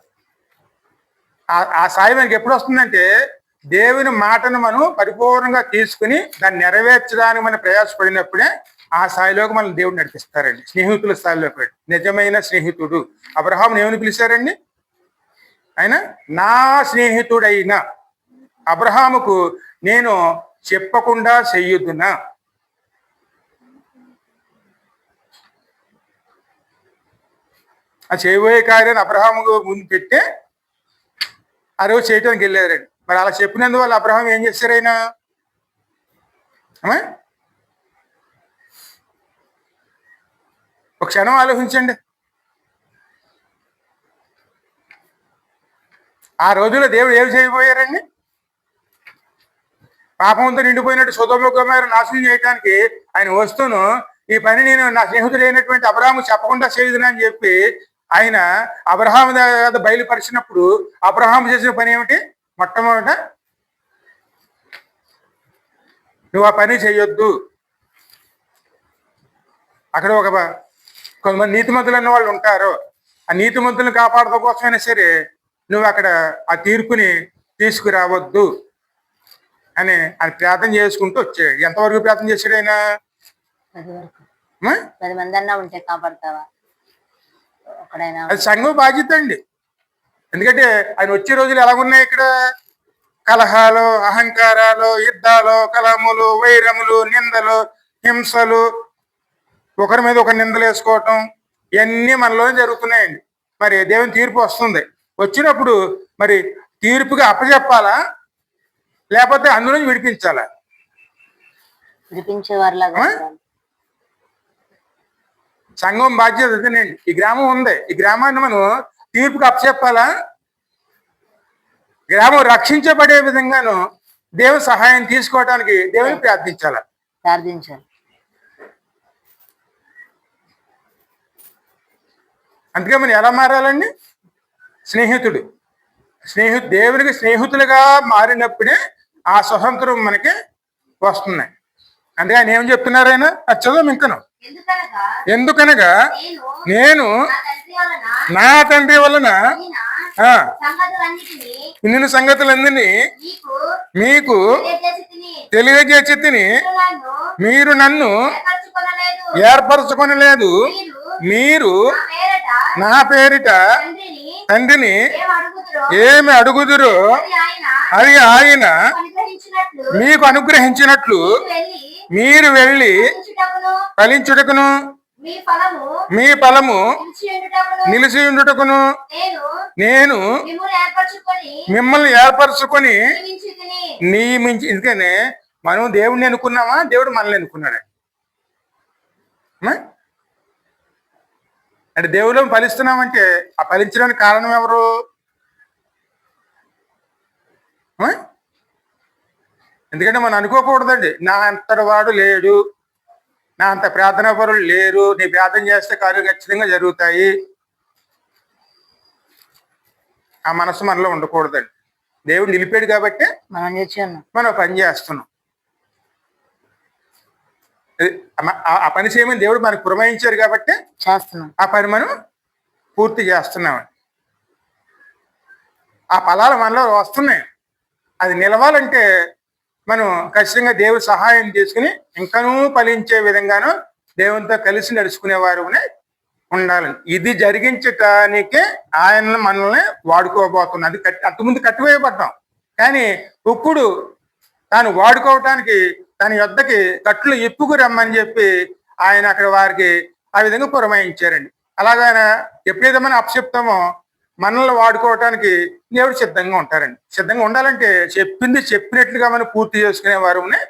ఆ స్థాయి మనకి ఎప్పుడు వస్తుందంటే దేవుని మాటను మనం పరిపూర్ణంగా తీసుకుని దాన్ని నెరవేర్చడానికి మనం ప్రయాసపడినప్పుడే ఆ స్థాయిలోకి మనం దేవుడు నడిపిస్తారండి. స్నేహితుల స్థాయిలోకి. నిజమైన స్నేహితుడు అబ్రహాముని ఏమని పిలిచారండి? ఆయన నా స్నేహితుడైన అబ్రహాముకు నేను చెప్పకుండా చెయ్యొద్దునా? ఆ చేయబోయే కార్యాన్ని అబ్రహాముకు ముందు పెట్టే ఆ రోజు చేయటానికి వెళ్ళారండి. మరి అలా చెప్పినందువల్ల అబ్రహాం ఏం చేశారు? ఆయన ఒక క్షణం ఆలోచించండి. ఆ రోజుల్లో దేవుడు ఏమి చేయబోయారండి? పాపంతో నిండిపోయినట్టు సొదొమ గొమొర్రా నాశనం చేయడానికి ఆయన వస్తూను ఈ పని నేను నా స్నేహితుడు అయినటువంటి అబ్రహాము చెప్పకుండా చేయదునని చెప్పి ఆయన అబ్రహాము బయలుపరిచినప్పుడు అబ్రహాము చేసిన పని ఏమిటి? మొట్టమొదట నువ్వు ఆ పని చెయ్యొద్దు. అక్కడ కొంతమంది నీతిమంతులు అన్న వాళ్ళు ఉంటారు. ఆ నీతిమంతులను కాపాడడం కోసమైనా సరే నువ్వు అక్కడ ఆ తీర్పుని తీసుకురావద్దు అని ఆయన ప్రార్థన చేసుకుంటూ వచ్చాడు. ఎంతవరకు ప్రార్థన చేశాడు ఆయన? 10 మంది అన్నా ఉంటే కాపాడతావా? అది సంఘం బాధ్యత అండి. ఎందుకంటే ఆయన వచ్చే రోజులు ఎలాగున్నాయి? ఇక్కడ కలహాలు, అహంకారాలు, యుద్ధాలు, కలములు, వైరములు, నిందలు, హింసలు, ఒకరి మీద ఒకరు నిందలు వేసుకోవటం ఇవన్నీ మనలోనే జరుగుతున్నాయండి. మరి దేవుని తీర్పు వస్తుంది. వచ్చినప్పుడు మరి తీర్పుగా అప్పచెప్పాలా లేకపోతే అందులో విడిపించాలా? విడిపించేవారిలాగా. సంఘం బాధ్యత అదేనండి. ఈ గ్రామం ఉంది, ఈ గ్రామాన్ని మనం తీర్పుకి అప్పచెప్పాలా? గ్రామం రక్షించబడే విధంగాను దేవుని సహాయం తీసుకోవడానికి దేవుని ప్రార్థించాలి. అందుకే మనం ఎలా మారాలండి? దేవునికి స్నేహితులుగా మారినప్పుడే ఆ స్వతంత్రం మనకి వస్తున్నాయి. అందుకే ఆయన ఏం చెప్తున్నారు? ఆయన చదువు ఇంకను ఎందుకనగా నేను నా తండ్రి వలన ఇన్ని సంగతులన్నీ మీకు తెలియజేసి తిని మీరు నన్ను ఏర్పరచుకొనలేదు. మీరు నా పేరిట తండ్రిని ఏమి అడుగుదురో అది ఆయన మీకు అనుగ్రహించినట్లు మీరు వెళ్ళి ఫలించుటకును మీ ఫలము నిలిచి ఉండుటకును నేను మిమ్మల్ని ఏర్పరచుకొని నియమించి. ఎందుకనే మనం దేవుడిని అనుకున్నామా దేవుడు మనల్ని అనుకున్నాడు? అంటే దేవుడు ఫలిస్తున్నామంటే ఆ ఫలించడానికి కారణం ఎవరు? ఎందుకంటే మనం అనుకోకూడదండి నా అంతటి వాడు లేడు, నా అంత ప్రార్థనా పరులు లేరు, నీ ప్రార్థన చేస్తే కార్యాలు ఖచ్చితంగా జరుగుతాయి. ఆ మనసు మనలో ఉండకూడదండి. దేవుడు నిలిపాడు కాబట్టి మనం పని చేస్తున్నాం. ఆ పని చేయమని దేవుడు మనకు పురమాయించారు కాబట్టి ఆ పని మనం పూర్తి చేస్తున్నాం. ఆ ఫలాలు మనలో వస్తున్నాయి. అది నిలవాలంటే మనం ఖచ్చితంగా దేవుడి సహాయం తీసుకుని ఇంకనూ ఫలించే విధంగాను దేవునితో కలిసి నడుచుకునేవారు ఉండాలని. ఇది జరిగించటానికే ఆయన మనల్ని వాడుకోబోతున్నా. అది అంతకుముందు కట్టివేయబడ్డాం, కానీ ఇప్పుడు తాను వాడుకోవటానికి తన యొద్దకి కట్లు ఇప్పుకు రమ్మని చెప్పి ఆయన అక్కడ వారికి ఆ విధంగా పురమాయించారండి. అలాగైనా ఎప్పుడైతే మనం అప్పచెప్తామో మనల్ని వాడుకోవటానికి దేవుడు సిద్ధంగా ఉంటారండి. సిద్ధంగా ఉండాలంటే చెప్పింది చెప్పినట్లుగా మనం పూర్తి చేసుకునే వారునే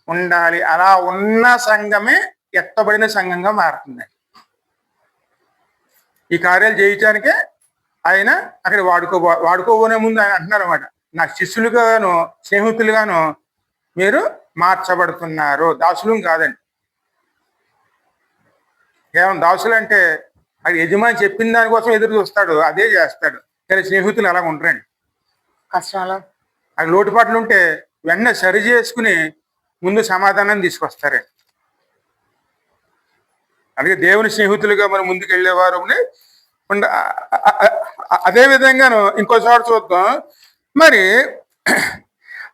ఉండాలి. అలా ఉన్న సంఘమే ఎత్తబడిన సంఘంగా మారుతుంది. ఈ కార్యాలు చేయటానికే ఆయన అక్కడ వాడుకోబోనే ముందు ఆయన అంటున్నారు అనమాట, నా శిష్యులుగాను స్నేహితులుగాను మీరు మార్చబడుతున్నారు, దాసులు కాదండి. కేవలం దాసులు అంటే అది యజమాని చెప్పిన దానికోసం ఎదురు చూస్తాడు, అదే చేస్తాడు. కానీ స్నేహితులు అలా ఉండరండి. కష్టంలో అది లోటుపాట్లు ఉంటే వెంటనే సరి చేసుకుని ముందు సమాధానం తీసుకొస్తారండి. అందుకే దేవుని స్నేహితులుగా మనం ముందుకు వెళ్ళేవారు. అదే విధంగాను ఇంకో చోట చూద్దాం. మరి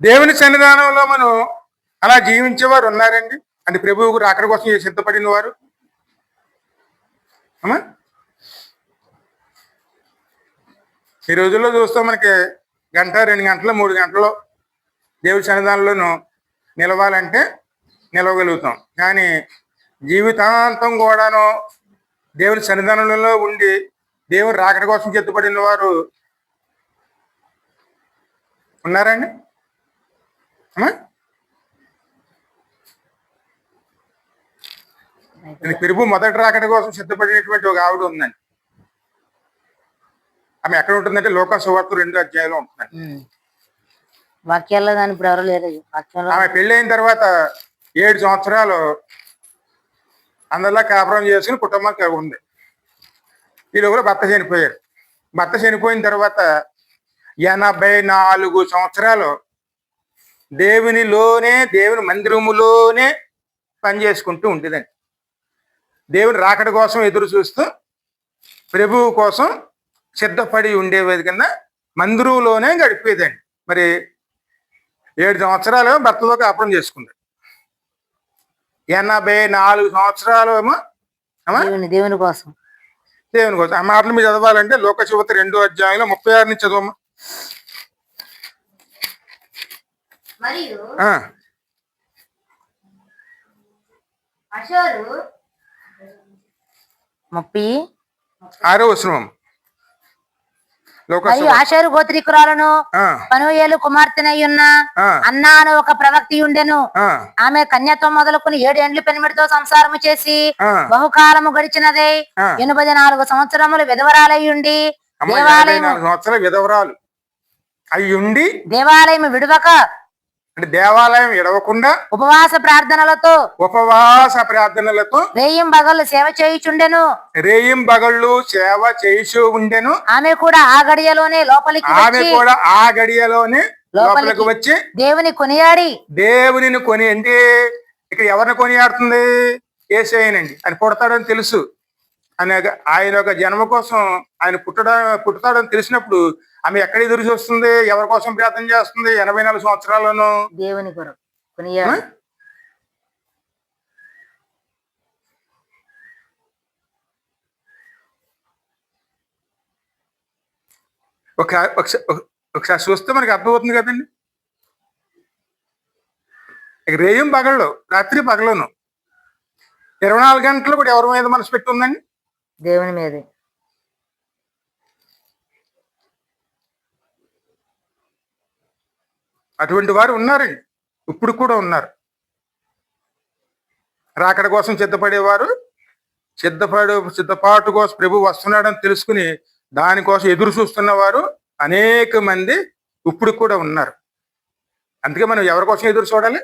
దేవుని సన్నిధానంలో మనం అలా జీవించేవారు ఉన్నారండి. అంటే ప్రభువుకు రాకడ కోసం సిద్ధపడిన వారు. అమ్మా ఈ రోజుల్లో చూస్తాం, మనకి గంట 2 గంటలు 3 గంటలు దేవుడి సన్నిధానంలోనూ నిలవాలంటే నిలవగలుగుతాం. కానీ జీవితాంతం కూడాను దేవుని సన్నిధానంలో ఉండి దేవుని రాకడ కోసం సిద్ధపడిన వారు ఉన్నారండి. ప్రభు మొదటి రాకడ కోసం సిద్ధపడినటువంటి ఒక ఆవిడ ఉందండి. ఆమె ఎక్కడ ఉంటుందంటే లోకా సువార్త 2వ అధ్యాయంలో ఉంటుందండి. వాక్యాల్లో కానీ ఇప్పుడు ఎవరు లేదు. ఆమె పెళ్ళైన తర్వాత 7 సంవత్సరాలు అందరిలా కాపురం చేసుకుని కుటుంబం ఉంది. వీళ్ళు కూడా భర్త చనిపోయారు. భర్త చనిపోయిన తర్వాత 84 సంవత్సరాలు దేవునిలోనే, దేవుని మందిరములోనే పనిచేసుకుంటూ ఉంటుందండి. దేవుని రాకడ కోసం ఎదురు చూస్తూ ప్రభువు కోసం సిద్ధపడి ఉండేది కింద మందిరంలోనే గడిపేదండి. మరి 7 సంవత్సరాలు భర్తతో కాపురం చేసుకుంది. 84 సంవత్సరాలు ఏమో దేవుని కోసం ఆ మాటలు మీరు చదవాలంటే లోక సువార్త 2వ అధ్యాయంలో 36 నుంచి చదవమ్మా. మరియు 36వ వచనం. ఆషేరు గోత్రీకురాలను పనూయేలు కుమార్తెనయ్యున్న అన్నా అని ఒక ప్రవక్తి ఉండెను. ఆమె కన్యత్వం మొదలుకుని 7 ఏండ్లు పెనిమిడితో సంసారము చేసి బహుకాలము గడిచినదే. 84 సంవత్సరములు విధవరాలయ్యుండి విధవరాలు అయ్యుండి దేవాలయం విడవక, అంటే దేవాలయం విడవకుండా ఉపవాస ప్రార్థనలతో రేయిం బగళ్ళు సేవ చేయుచుండెను. ఆమె కూడా ఆ గడియలోనే లోపలికి వచ్చి దేవుని కొని అంటే ఇక్కడ ఎవరిని కొనియాడుతుంది? యేసయ్యనండి. ఆయన పుడతాడని తెలుసు. ఆయన యొక్క జన్మ కోసం ఆయన పుట్టుతాడని తెలిసినప్పుడు ఆమె ఎక్కడ ఎదురు చూస్తుంది? ఎవరి కోసం ప్రార్థన చేస్తుంది? 84 సంవత్సరాలను దేవుని కొరకు కొనియాడు. ఒకసారి చూస్తే మనకి అర్థమవుతుంది కదండి. రేయం పగళ్ళు, రాత్రి పగలను 24 గంటలు కూడా ఎవరి మీద మనసు పెట్టి ఉందండి? దేవుని మీదే. అటువంటి వారు ఉన్నారండి, ఇప్పుడు కూడా ఉన్నారు. రాకడ కోసం సిద్ధపడేవారు, సిద్ధపాటు కోసం ప్రభు వస్తున్నాడని తెలుసుకుని దానికోసం ఎదురు చూస్తున్న వారు అనేక మంది ఇప్పుడు కూడా ఉన్నారు. అందుకే మనం ఎవరి కోసం ఎదురు చూడాలి?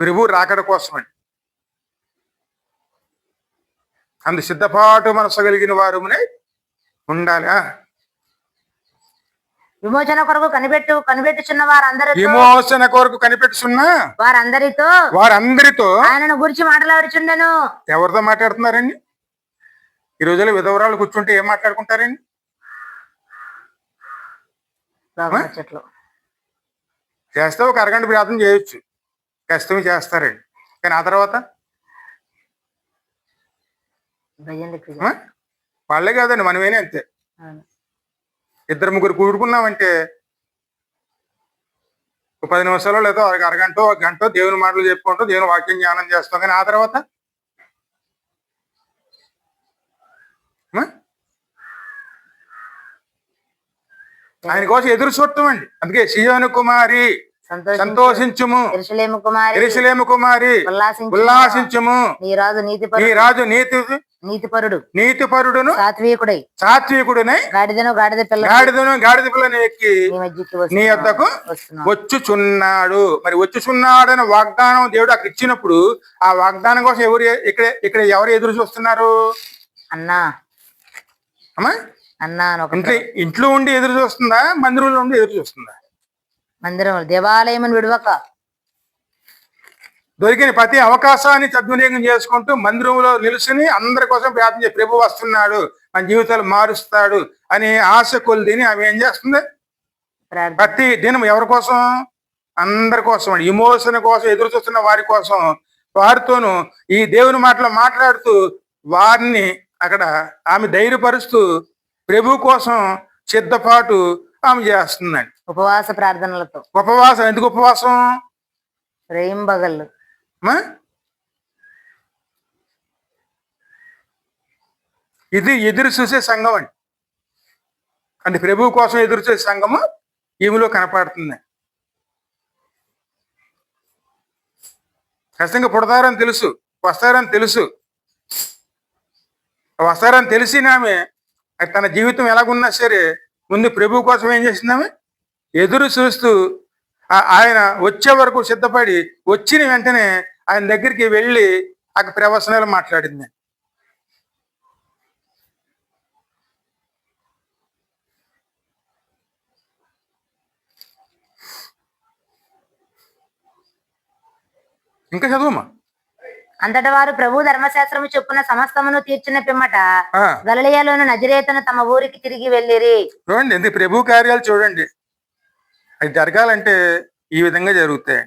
ప్రభు రాకడ కోసం అండి. అందు సిద్ధపాటు మనసు కలిగిన వారునే ఉండాలి. విమోచన కొరకు కనిపెట్టుచున్న వారందరూ విమోచన కొరకు కనిపెట్టుచున్న వారందరితో ఆయనను గురించి మాట్లాడుచుండెను. ఎవరితో మాట్లాడుతున్నారండి? ఈ రోజుల్లో విధవరాలు కూర్చుంటే ఏం మాట్లాడుకుంటారండి? చేస్తే ఒక అరగంట ప్రార్థన చేయొచ్చు, కష్టం చేస్తారండి. కానీ ఆ తర్వాత వాళ్ళే కాదండి, మనమేనే అంతే. 2-3 కూడుకున్నామంటే 10 నిమిషాలు లేదా అరగంట, 1 గంట దేవుని మాటలు చెప్పుకుంటూ దేవుని వాక్యం జ్ఞానం చేస్తాం. కానీ ఆ తర్వాత ఆయన కోసం ఎదురు చూడటం అండి. అందుకే సియోను కుమారి సంతోషించుము, యెరూషలేము కుమారి యెరూషలేము కుమారి ఉల్లాసించుము, నీ రాజు నీ రాజు నీతిపరుడు నీతిపరుడును సాత్వికుడునై గాడిద పిల్లను ఎక్కి నీ మధ్యకి నీ యొద్దకు వచ్చుచున్నాడు. మరి వచ్చుచున్నాడని వాగ్దానం దేవుడు అక్కడ ఇచ్చినప్పుడు ఆ వాగ్దానం కోసం ఇక్కడ ఎవరు ఎదురు చూస్తున్నారు? అన్నా అమ్మా అన్నా ఇంట్లో ఉండి ఎదురు చూస్తుందా, మందిరంలో ఉండి ఎదురు చూస్తుందా? మందిరం దేవాలయం విడవక దొరికిన ప్రతి అవకాశాన్ని సద్వినియోగం చేసుకుంటూ మందిరంలో నిలుచుని అందరి కోసం ప్రార్థన చేసి ప్రభు వస్తున్నాడు, మన జీవితాలు మారుస్తాడు అని ఆశ కొలిదిని ఆమె ఏం చేస్తుంది? ప్రతి దినం ఎవరి కోసం? అందరి కోసం అండి. ఇమోషన్ కోసం ఎదురు చూస్తున్న వారి కోసం, వారితోనూ ఈ దేవుని మాటలు మాట్లాడుతూ వారిని అక్కడ ఆమె ధైర్యపరుస్తూ ప్రభు కోసం సిద్ధపాటు ఆమె చేస్తుందండి. ఉపవాస ప్రార్థనలతో. ఉపవాసం ఎందుకు ఉపవాసం? రేయింబగళ్ళు ఇది ఎదురు చూసే సంఘం అండి. అంటే ప్రభు కోసం ఎదురు చూసే సంఘము ఈమెలో కనపడుతుంది. ఖచ్చితంగా పుడతారని తెలుసు, వస్తారని తెలుసు. వస్తారని తెలిసినామే తన జీవితం ఎలాగున్నా సరే ముందు ప్రభు కోసం ఏం చేసిందామే? ఎదురు చూస్తూ ఆయన వచ్చే వరకు సిద్ధపడి వచ్చిన వెంటనే ఆయన దగ్గరికి వెళ్ళి అక్కడ ప్రవచనాలు మాట్లాడింది. ఇంకా చదువుమా. అంతట వారు ప్రభు ధర్మశాస్త్రము చొప్పున సమస్తమును తీర్చిన పిమ్మట గలిలయలోని నజరేతును తమ ఊరికి తిరిగి వెళ్ళిరి. చూడండి, ఎందుకు ప్రభు కార్యాలు చూడండి. అది జరగాలంటే ఈ విధంగా జరుగుతాయి.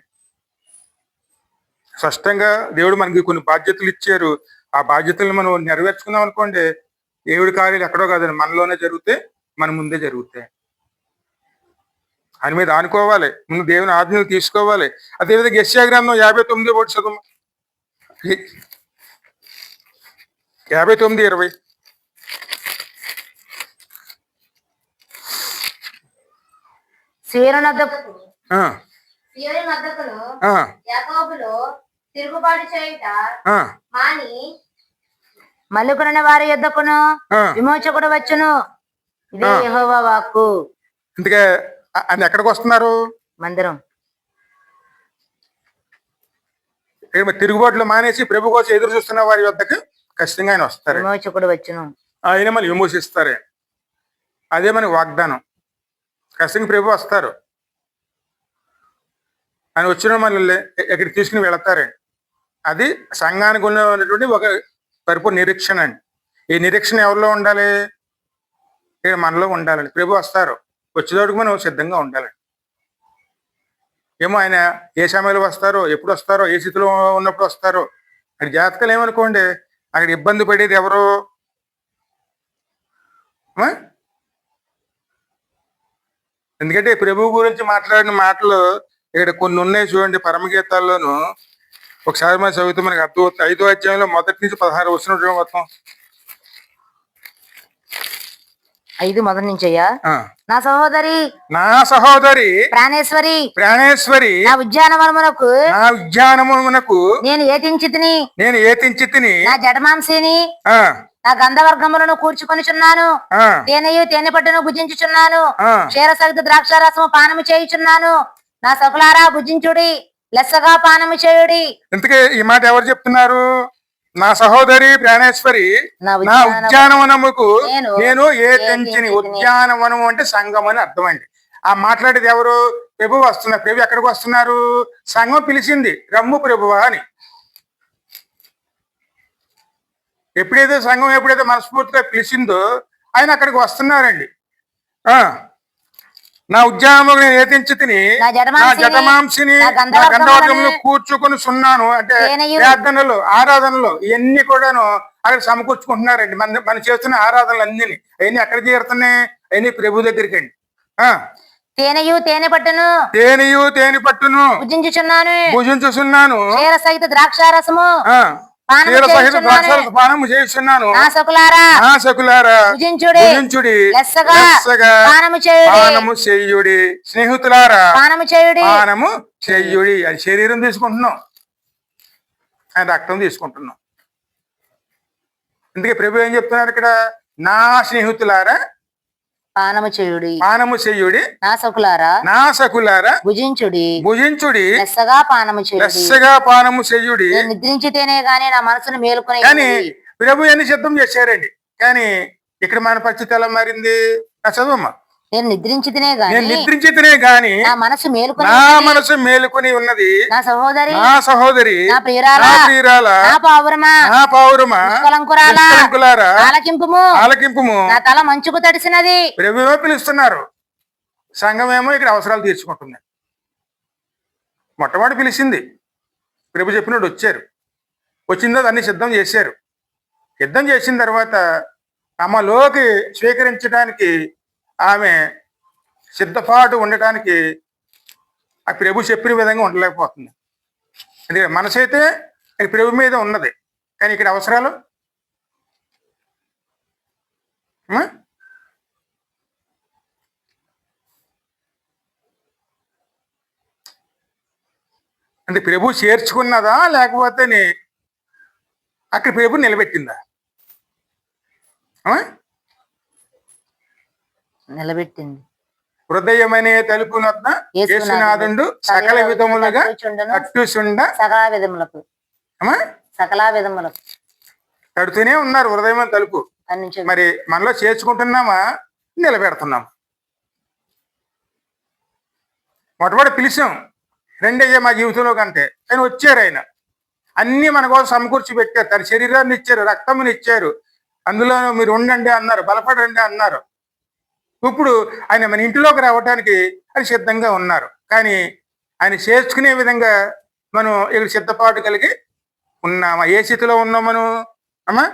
స్పష్టంగా దేవుడు మనకి కొన్ని బాధ్యతలు ఇచ్చారు. ఆ బాధ్యతలను మనం నెరవేర్చుకున్నాం అనుకోండి, దేవుడి కార్యాలు ఎక్కడో కాదండి, మనలోనే జరిగితే మన ముందే జరుగుతాయి. ఆయన మీద ఆనుకోవాలి, ముందు దేవుని ఆజ్ఞలు తీసుకోవాలి. అదేవిధంగా యెషయా గ్రంథం 59 చదువు. 59:20. తిరుగుబాటు చేయుట మాని మల్లుకున్న వారి యొద్దకును విమోచకుడు వచ్చును. ఇదే యెహోవా వాక్కు. అందుకే ఆయన ఎక్కడికి వస్తున్నారు? మందిరం. తిరుగుబాట్లు మానేసి ప్రభు కోసం ఎదురు చూస్తున్న వారి వద్దకు ఖచ్చితంగా ఆయన వస్తారు. విమోచకుడు వచ్చును, ఆయన మళ్ళీ విమోచిస్తారు. అదే మనకి వాగ్దానం. ఖచ్చితంగా ప్రభు వస్తారు. ఆయన వచ్చిన మనల్ని ఎక్కడికి తీసుకుని వెళతారండి. అది సంఘానికి ఉన్నటువంటి ఒక పరిపూర్ణ నిరీక్షణ అండి. ఈ నిరీక్షణ ఎవరిలో ఉండాలి? ఇక్కడ మనలో ఉండాలండి. ప్రభు వస్తారు, వచ్చేటోడికి మనం సిద్ధంగా ఉండాలండి. ఏమో ఆయన ఏ సమయంలో వస్తారో, ఎప్పుడు వస్తారో, ఏ స్థితిలో ఉన్నప్పుడు వస్తారో. అక్కడ జాతకాలు ఏమనుకోండి, అక్కడ ఇబ్బంది పడేది ఎవరు? ఎందుకంటే ప్రభు గురించి మాట్లాడిన మాటలు ఇక్కడ కొన్ని ఉన్నాయి చూడండి. పరమగీతాల్లోనూ ఒకసారి మనం చదివితే మనకు అర్థమవుతుంది. 5వ అధ్యాయంలో 1 నుంచి 16 వచ్చిన మొత్తం 5 మొదటి నుంచి అయ్యా. నా సహోదరి ప్రాణేశ్వరి నా ఉద్యానవనమునకు నేను ఏతించి తిని నా జడమాంసిని నా గంధవర్గములను కూర్చుకొనిచున్నాను. తేనె పట్టును భుజించుచున్నాను. క్షీరసహిత ద్రాక్షారసము పానము చేయుచున్నాను. నా సకులారా భుజించుడి, లెస్సగా పానము చేయుడి. ఇంతకీ ఈ మాట ఎవరు చెప్తున్నారు? నా సహోదరి ప్రాణేశ్వరి నా ఉద్యానవనముకు నేను ఏతించిని. ఉద్యానవనము అంటే సంఘం అని అర్థం అండి. ఆ మాట్లాడేది ఎవరు? ప్రభు వస్తున్నారు. ప్రభు ఎక్కడికి వస్తున్నారు? సంఘం పిలిచింది, రమ్ము ప్రభువా అని. ఎప్పుడైతే సంఘం మనస్ఫూర్తిగా పిలిచిందో ఆయన అక్కడికి వస్తున్నారండి. నా ఉద్యానము నేను ఏతించి తిని నా జటమాంసిని నా గంధవర్గములు కూర్చుకొని సున్నాను. అంటే ప్రార్థనలు, ఆరాధనలు ఇవన్నీ కూడాను అక్కడ సమకూర్చుకుంటున్నారండి. మనం చేస్తున్న ఆరాధనలు అన్ని ఎక్కడ చేరుతున్నాయి? అవన్నీ ప్రభు దగ్గరికి అండి. తేనెయు తేనె పట్టును భుజించుచున్నాను. క్షీరసహిత ద్రాక్షారసము పానము క్షీర సహిత చేయుచున్నాను. ద్రాక్షారస పానము చేస్తున్నాను. నా సకులారా నా సకులారా భుజించుడి. భుజించుడి, లెస్సగా లెస్సగా పానము చేయుడి. పానము చెయ్యుడి. స్నేహితులారా పానము చేయుడి. పానము చెయ్యుడి. అది శరీరం తీసుకుంటున్నాం, ఆయన రక్తం తీసుకుంటున్నాం. అందుకే ప్రభు ఏం చెప్తున్నారు ఇక్కడ? నా స్నేహితులారా పానము చేయుడి. పానము చెయ్యుడి. నా సకులారా నా సకులారా భుజించుడి. భుజించుడి, లెస్సగా పానము చేయుడి. లెస్సగా పానము చెయ్యుడి. నేను నిద్రించితేనే గాని నా మనసును మేలుకొని కానీ ప్రభు అన్ని సిద్ధం చేశారండి. కానీ ఇక్కడ మన పరిస్థితి ఎలా మారింది? నా చదువమ్మా. నేను నిద్రించితేనే నేను గాని నిద్రించితేనే గాని నా మనసు మేలుకొని నా మనసు మేలుకొని ఉన్నది. నా సహోదరి నా సహోదరి నా ప్రియురాలా నా ప్రియురాల నా పావురమా నా పౌరమా నిష్కలంకురాలా నిష్కలంకులారా ఆలకింపుము. ఆలకింపుము. నా తల మంచుకు తడిసినది. ప్రభువే పిలుస్తున్నారు, సంఘమేమో ఇక్కడ అవసరాలు తీర్చుకుంటుంది. మొట్టమొదటి పిలిచింది ప్రభు చెప్పినట్టు వచ్చారు. వచ్చిన తర్వాత అన్ని సిద్ధం చేశారు. సిద్ధం చేసిన తర్వాత తమలోకి స్వీకరించడానికి ఆమె సిద్ధపాటు ఉండటానికి ఆ ప్రభు చెప్పిన విధంగా ఉండలేకపోతుంది. ఎందుకంటే మనసు అయితే ప్రభు మీద ఉన్నది, కానీ ఇక్కడ అవసరాలు అంటే ప్రభు చేర్చుకున్నదా లేకపోతే అక్కడ ప్రభు నిలబెట్టిందా? నిలబెట్టింది. హృదయమనే తలుపు నొద్ద యేసునాథుండు సకల విధములుగా కట్టుచుండ సకల విధములకు అమ్మా సకల విధములకు కడుతూనే ఉన్నారు హృదయం తలుపు. మరి మనలో చేర్చుకుంటున్నామా, నిలబెడుతున్నామా? మొట్టమొదటి పిలిచాం, రెండయ్యా మా జీవితంలో కంటే. ఆయన వచ్చారు, ఆయన అన్ని మన కోసం సమకూర్చి పెట్టారు. తన శరీరాన్ని ఇచ్చారు, రక్తముని ఇచ్చారు. అందులో మీరు ఉండండి అన్నారు, బలపడండి అన్నారు. ఇప్పుడు ఆయన మన ఇంటిలోకి రావడానికి అది సిద్ధంగా ఉన్నారు. కానీ ఆయన చేర్చుకునే విధంగా మనం ఇక్కడ సిద్ధపాటు కలిగి ఉన్నామా? ఏ స్థితిలో ఉన్నాం మనం? అమ్మా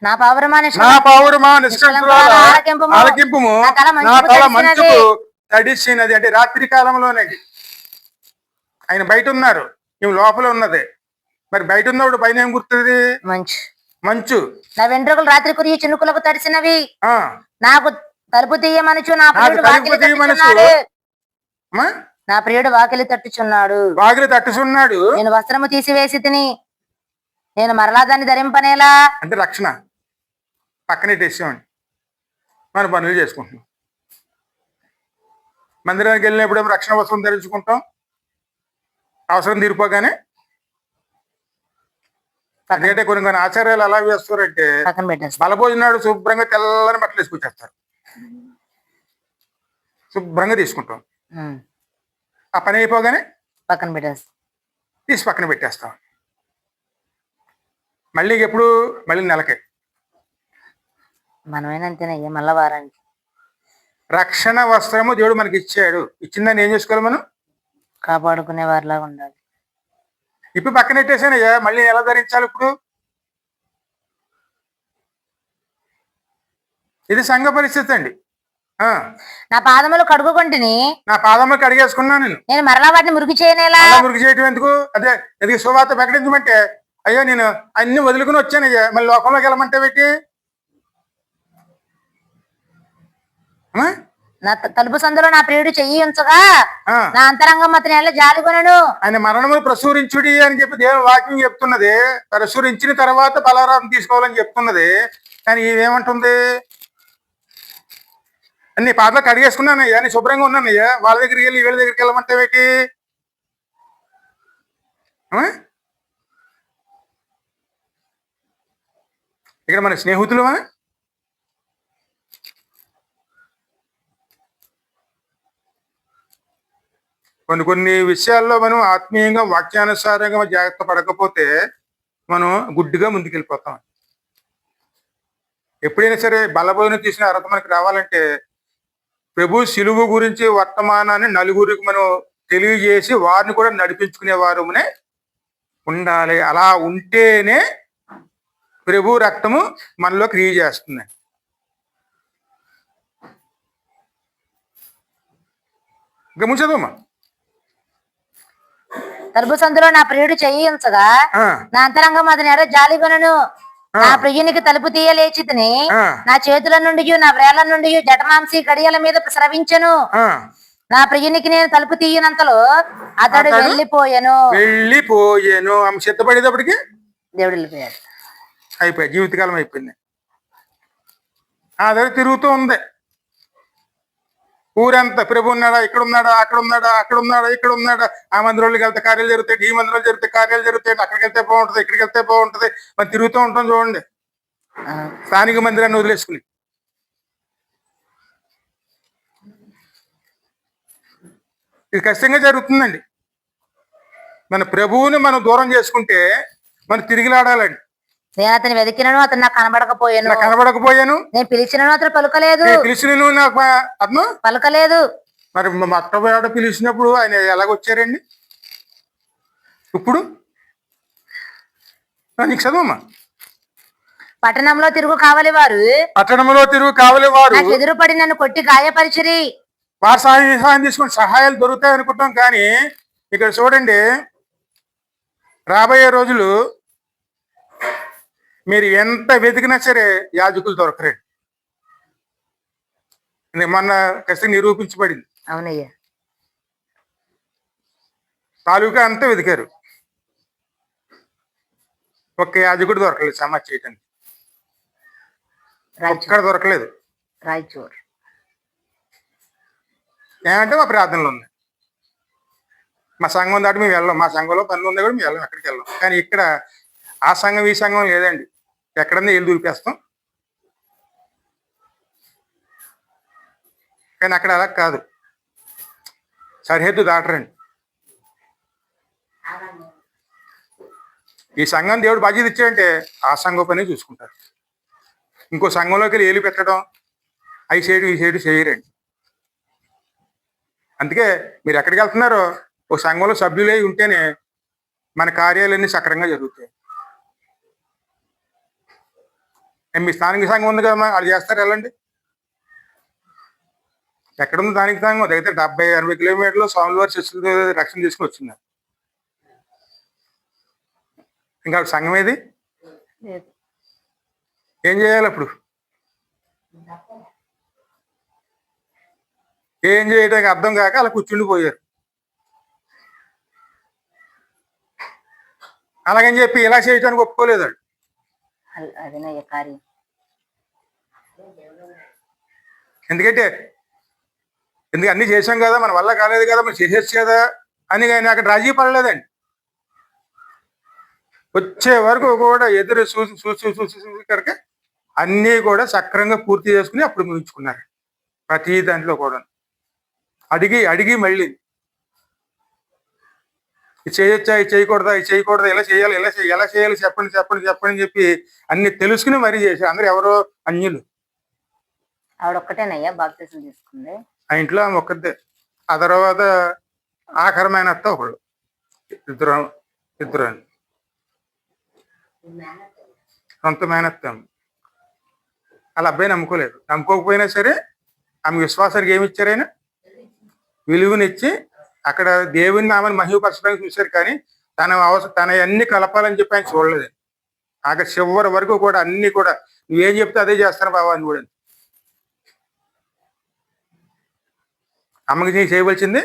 నా పౌరమా ఆలకింపుము. నా తల మంచుకు తడిసినది. అంటే రాత్రి కాలంలోనండి. ఆయన బయట ఉన్నారు, ఇవి లోపల ఉన్నది. మరి బయట ఉన్నప్పుడు పైన ఏం గుర్తుంది? మంచు. నా వెంట్రుకలు రాత్రి కురిగి చినుకులకు తడిసినవి. నాకు తలుపు తీయమనుచు నా ప్రియుడు వాకిలి తట్టుచున్నాడు. నేను వస్త్రము తీసివేసి తిని నేను మరలా దాన్ని ధరింపనేలా. అంటే రక్షణ పక్కనే తెచ్చామండి, మన పనులు చేసుకుంటున్నాం. మందిరానికి వెళ్ళినప్పుడు రక్షణ వస్త్రం ధరించుకుంటాం, అవసరం తీరిపోగానే. ఎందుకంటే కొన్ని ఆచార్యాలు ఎలా వేస్తారంటే బలభోజనాడు శుభ్రంగా తెల్లని బట్టలు వేసుకొచ్చేస్తారు, శుభ్రంగా తీసుకుంటాం. ఆ పని అయిపోగానే తీసి పక్కన పెట్టేస్తాం. మళ్ళీ ఎప్పుడు? మళ్ళీ నెలకే. మనమేనంతేనయ్యా, మళ్ళా వారానికి. రక్షణ వస్త్రము దేవుడు మనకి ఇచ్చాడు. ఇచ్చిందని ఏం చేసుకోవాలి మనం? కాపాడుకునే వారిలాగా ఉండాలి. ఇప్పుడు పక్కన పెట్టేసానయ్యా, మళ్ళీ ఎలా ధరించాలి ఇప్పుడు? ఇది సంఘ పరిస్థితి అండి. నా పాదములు కడుగుకుంటుని, నా పాదములు కడిగేసుకున్నాను నేను మరలా వాటిని మురికి చేయనేలా. మురికి చేయటం ఎందుకు? అదే ఎందుకు సువార్త ప్రకటించమంటే, అయ్యో నేను అన్ని వదులుకుని వచ్చానయ్యా, మళ్ళీ లోకంలోకి వెళ్ళమంటే పెట్టి నా తలుపు సందులో నా ప్రియుడు చెయ్యి ఉంచగా నా అంతరంగం అతని ఎలా జాలికొనను. ఆయన మరణములు ప్రసూరించుడి అని చెప్పి దేవుని వాక్యం చెప్తున్నది. ప్రసూరించిన తర్వాత బలారాధన తీసుకోవాలని చెప్తున్నది. కానీ ఇవేమంటుంది? అన్ని పాటలు కడిగేసుకున్నానయ్యా, నేను శుభ్రంగా ఉన్నానయ్యా, వాళ్ళ దగ్గరికి వెళ్ళి వీళ్ళ దగ్గరికి వెళ్ళమంటే పెట్టి ఇక్కడ మన స్నేహితులమా? కొన్ని విషయాల్లో మనం ఆత్మీయంగా వాక్యానుసారంగా జాగ్రత్త పడకపోతే మనం గుడ్డిగా ముందుకెళ్ళిపోతాం. ఎప్పుడైనా సరే బలబోధన తీసిన అర్హత మనకి రావాలంటే ప్రభు శిలువు గురించి వర్తమానాన్ని నలుగురికి మనం తెలియజేసి వారిని కూడా నడిపించుకునే వారునే ఉండాలి. అలా ఉంటేనే ప్రభు రక్తము మనలో క్రియ చేస్తుంది. గమనించదమ్మా. తలుపు సందులో నా ప్రియుడు చేయించగా నా అంతరంగం అది నెర జాలిగొనను. నా ప్రియునికి తలుపు తీయలేచితిని. నా చేతుల నుండి నా వ్రేళ్ల నుండి జటమాంసి గడియల మీద స్రవించెను. నా ప్రియునికి నేను తలుపు తీయనంతలో అతడు వెళ్ళిపోయాను. ఆమె సిద్ధపడేటప్పటికి దేవుడు వెళ్ళిపోయాడు. అయిపోయి జీవితకాలం అయిపోయింది. ఆ దగ్గర తిరుగుతూ ఉంది ఊరంతా. ప్రభు ఉన్నాడా, ఇక్కడ ఉన్నాడా, అక్కడ ఉన్నాడా, అక్కడ ఉన్నాడా, ఇక్కడ ఉన్నాడా. ఆ మందిరంలోకి వెళ్తే కార్యాలు జరుగుతాయి, ఈ మందిరంలో జరిగితే కార్యాలు జరుగుతాయి, అక్కడికి వెళ్తే బాగుంటది, ఇక్కడికి వెళ్తే బాగుంటది. మనం తిరుగుతూ ఉంటాం చూడండి స్థానిక మందిరాన్ని వదిలేసుకుని. ఇది ఖచ్చితంగా జరుగుతుందండి. మన ప్రభువుని మనం దూరం చేసుకుంటే మనం తిరిగిలాడాలండి. నేను అతను వెతికినను అతను నాకు కనబడకపోయాను. నేను పిలిచినను అతను పలుకలేదు. పిలిచిన నాకు అతను పలుకలేదు. మరి మొట్టమొదట పిలిచినప్పుడు ఆయన ఎలాగొచ్చారండి? ఇప్పుడు నీకు చదవమ్మా. పట్టణంలో తిరుగు కావలి వారు నాకు ఎదురుపడి నన్ను కొట్టి గాయపరిచిరి. వారు సహాయం తీసుకుని సహాయాలు దొరుకుతాయి అనుకుంటాం. కానీ ఇక్కడ చూడండి, రాబోయే రోజులు మీరు ఎంత వెతికినా సరే యాజకులు దొరకరండి. మొన్న ఖచ్చితంగా నిరూపించబడింది. అవునయ్యా. తాలూకా అంతా వెతికారు, ఒక్క యాజకుడు దొరకలేదు సమాజ్ చేయటానికి. ఒక్కడ దొరకలేదు. రాయచూర్ ఏమంటే మా ప్రార్థనలు ఉన్నాయి, మా సంఘం దాటి మేము వెళ్ళాం, మా సంఘంలో పనులు ఉంది కూడా మేము వెళ్ళాం, ఎక్కడికి వెళ్ళాం. కానీ ఇక్కడ ఆ సంఘం ఈ సంఘం లేదండి. ఎక్కడన్నా ఏళ్ళు దూరిపేస్తాం. కానీ అక్కడ అలా కాదు, సరిహద్దు దాటరండి. ఈ సంఘం దేవుడు బాధ్యత ఇచ్చాడంటే ఆ సంఘం పని చూసుకుంటారు. ఇంకో సంఘంలోకి వెళ్ళి ఏలు పెట్టడం, అవి చేయడం ఈ చేయడం చేయరండి. అందుకే మీరు ఎక్కడికి వెళ్తున్నారో ఒక సంఘంలో సభ్యులై ఉంటేనే మన కార్యాలన్నీ సక్రంగా జరుగుతాయి. మీ స్థానిక సంఘం ఉంది కదమ్మా, వాళ్ళు చేస్తారు, వెళ్ళండి. ఎక్కడుంది స్థానిక సంఘం? దగ్గర 70-80 కిలోమీటర్లు స్వామివారి శిష్యుల రక్షణ తీసుకుని వచ్చింది. ఇంకా సంఘం ఏది? ఏం చేయాలి అప్పుడు? ఏం చేయడానికి అర్థం కాక అలా కూర్చుండిపోయారు. అలాగని చెప్పి ఇలా చేయడానికి ఒప్పుకోలేదు. ఎందుకంటే అన్ని చేసాం కదా, మన వల్ల కాలేదు కదా, మనం చేసేచ్చు కదా అని ఆయన అక్కడ రాజీ పడలేదండి. వచ్చే వరకు కూడా ఎదురు చూసి కనుక అన్నీ కూడా సక్రంగా పూర్తి చేసుకుని అప్పుడు ముగించుకున్నారు. ప్రతి దాంట్లో కూడా అడిగి మళ్ళీ ఇది చేయొచ్చా, ఇది చేయకూడదా, ఇది చేయకూడదా, ఇలా చేయాలి, ఎలా చేయాలి చెప్పండి చెప్పి అన్ని తెలుసుకుని మరీ చేశారు. అందరూ ఎవరో అన్యులు. ఆవిడొక్కటేనయ్యా బాప్తిసం తీసుకుంది. ఆ ఇంట్లో ఆమె ఒక్కదే. ఆ తర్వాత ఆఖరమైన అత్త ఒకళ్ళు, ఇద్దరు సొంత మేనత్త. వాళ్ళ అబ్బాయి నమ్ముకోలేదు. నమ్ముకోకపోయినా సరే ఆమె విశ్వాసానికి ఏమి ఇచ్చారైనా విలువనిచ్చి అక్కడ దేవుని నామని మహిమపరచడానికి చూశారు. కానీ తన అన్ని కలపాలని చెప్పి ఆయన చూడలేదు. అక్కడ చివరి వరకు కూడా అన్ని కూడా నువ్వేం చెప్తే అదే చేస్తాను బాబా అని కూడా. అమ్మకి నీ చేయవలసింది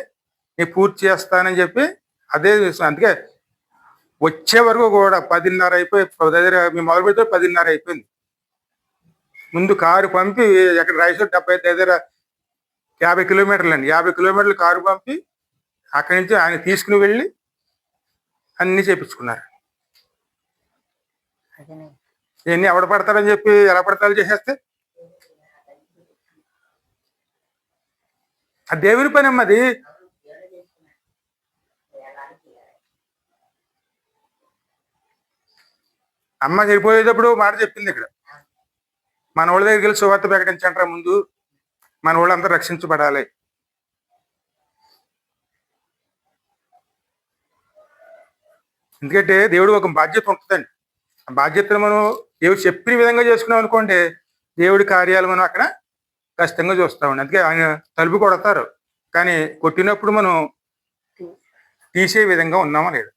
నీ పూర్తి చేస్తానని చెప్పి అదే. అందుకే వచ్చే వరకు కూడా 10:30 అయిపోయి దగ్గర మేము మొదలు పెడితే 10:30 అయిపోయింది. ముందు కారు పంపి ఎక్కడ రాయసూరు 70 దగ్గర 50 కిలోమీటర్లు అండి, 50 కిలోమీటర్లు కారు పంపి అక్కడి నుంచి ఆయన తీసుకుని వెళ్ళి అన్ని చేపించుకున్నారు. ఇవన్నీ ఎవడ పడతారని చెప్పి ఎలా పడతారు చేసేస్తే ఆ దేవుని పని అమ్మది. అమ్మ చనిపోయేటప్పుడు మాట చెప్పింది, ఇక్కడ మన వాళ్ళ దగ్గరికి వెళ్ళి సువార్త ప్రకటించంటారా, ముందు మన వాళ్ళంతా రక్షించబడాలి. ఎందుకంటే దేవుడు ఒక బాధ్యత ఉంటుందండి. ఆ బాధ్యతను మనం దేవుడు చెప్పిన విధంగా చేసుకున్నాం అనుకోండి, దేవుడి కార్యాలు మనం అక్కడ ఖచ్చితంగా చూస్తామండి. అందుకే ఆయన తలుపు కొడతారు, కానీ కొట్టినప్పుడు మనం తీసే విధంగా ఉన్నామా లేదు?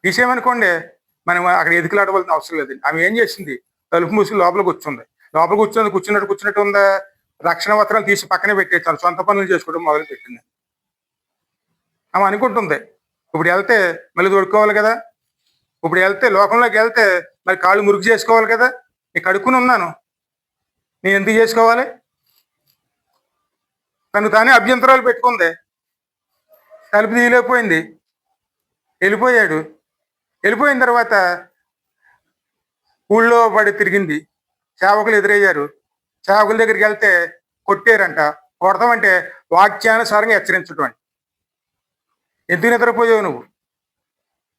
తీసేయమనుకోండి, మనం అక్కడ ఎదుకులాడవలసిన అవసరం లేదు. ఆమె ఏం చేసింది? తలుపు మూసి లోపల కూర్చుంది. లోపల కూర్చున్నట్టు ఉందా? రక్షణ వస్త్రాలు తీసి పక్కనే పెట్టేస్తాను, సొంత పనులు చేసుకోవడం మొదలు పెట్టింది. ఆమె అనుకుంటుంది ఇప్పుడు వెళ్తే మళ్ళీ తోడుకోవాలి కదా, ఇప్పుడు వెళ్తే లోకంలోకి వెళ్తే మరి కాళ్ళు మురుగు చేసుకోవాలి కదా, నేను కడుక్కుని ఉన్నాను, నేను ఎందుకు చేసుకోవాలి? తను తానే అభ్యంతరాలు పెట్టుకుంది. తలుపు తీయలేకపోయింది, వెళ్ళిపోయాడు. వెళ్ళిపోయిన తర్వాత ఊళ్ళో పడి తిరిగింది. సేవకులు ఎదురయ్యారు. సేవకుల దగ్గరికి వెళ్తే కొట్టారంట. కొడతామంటే వాక్యానుసారంగా హెచ్చరించడం. ఎందుకు నిద్రపోయావు నువ్వు?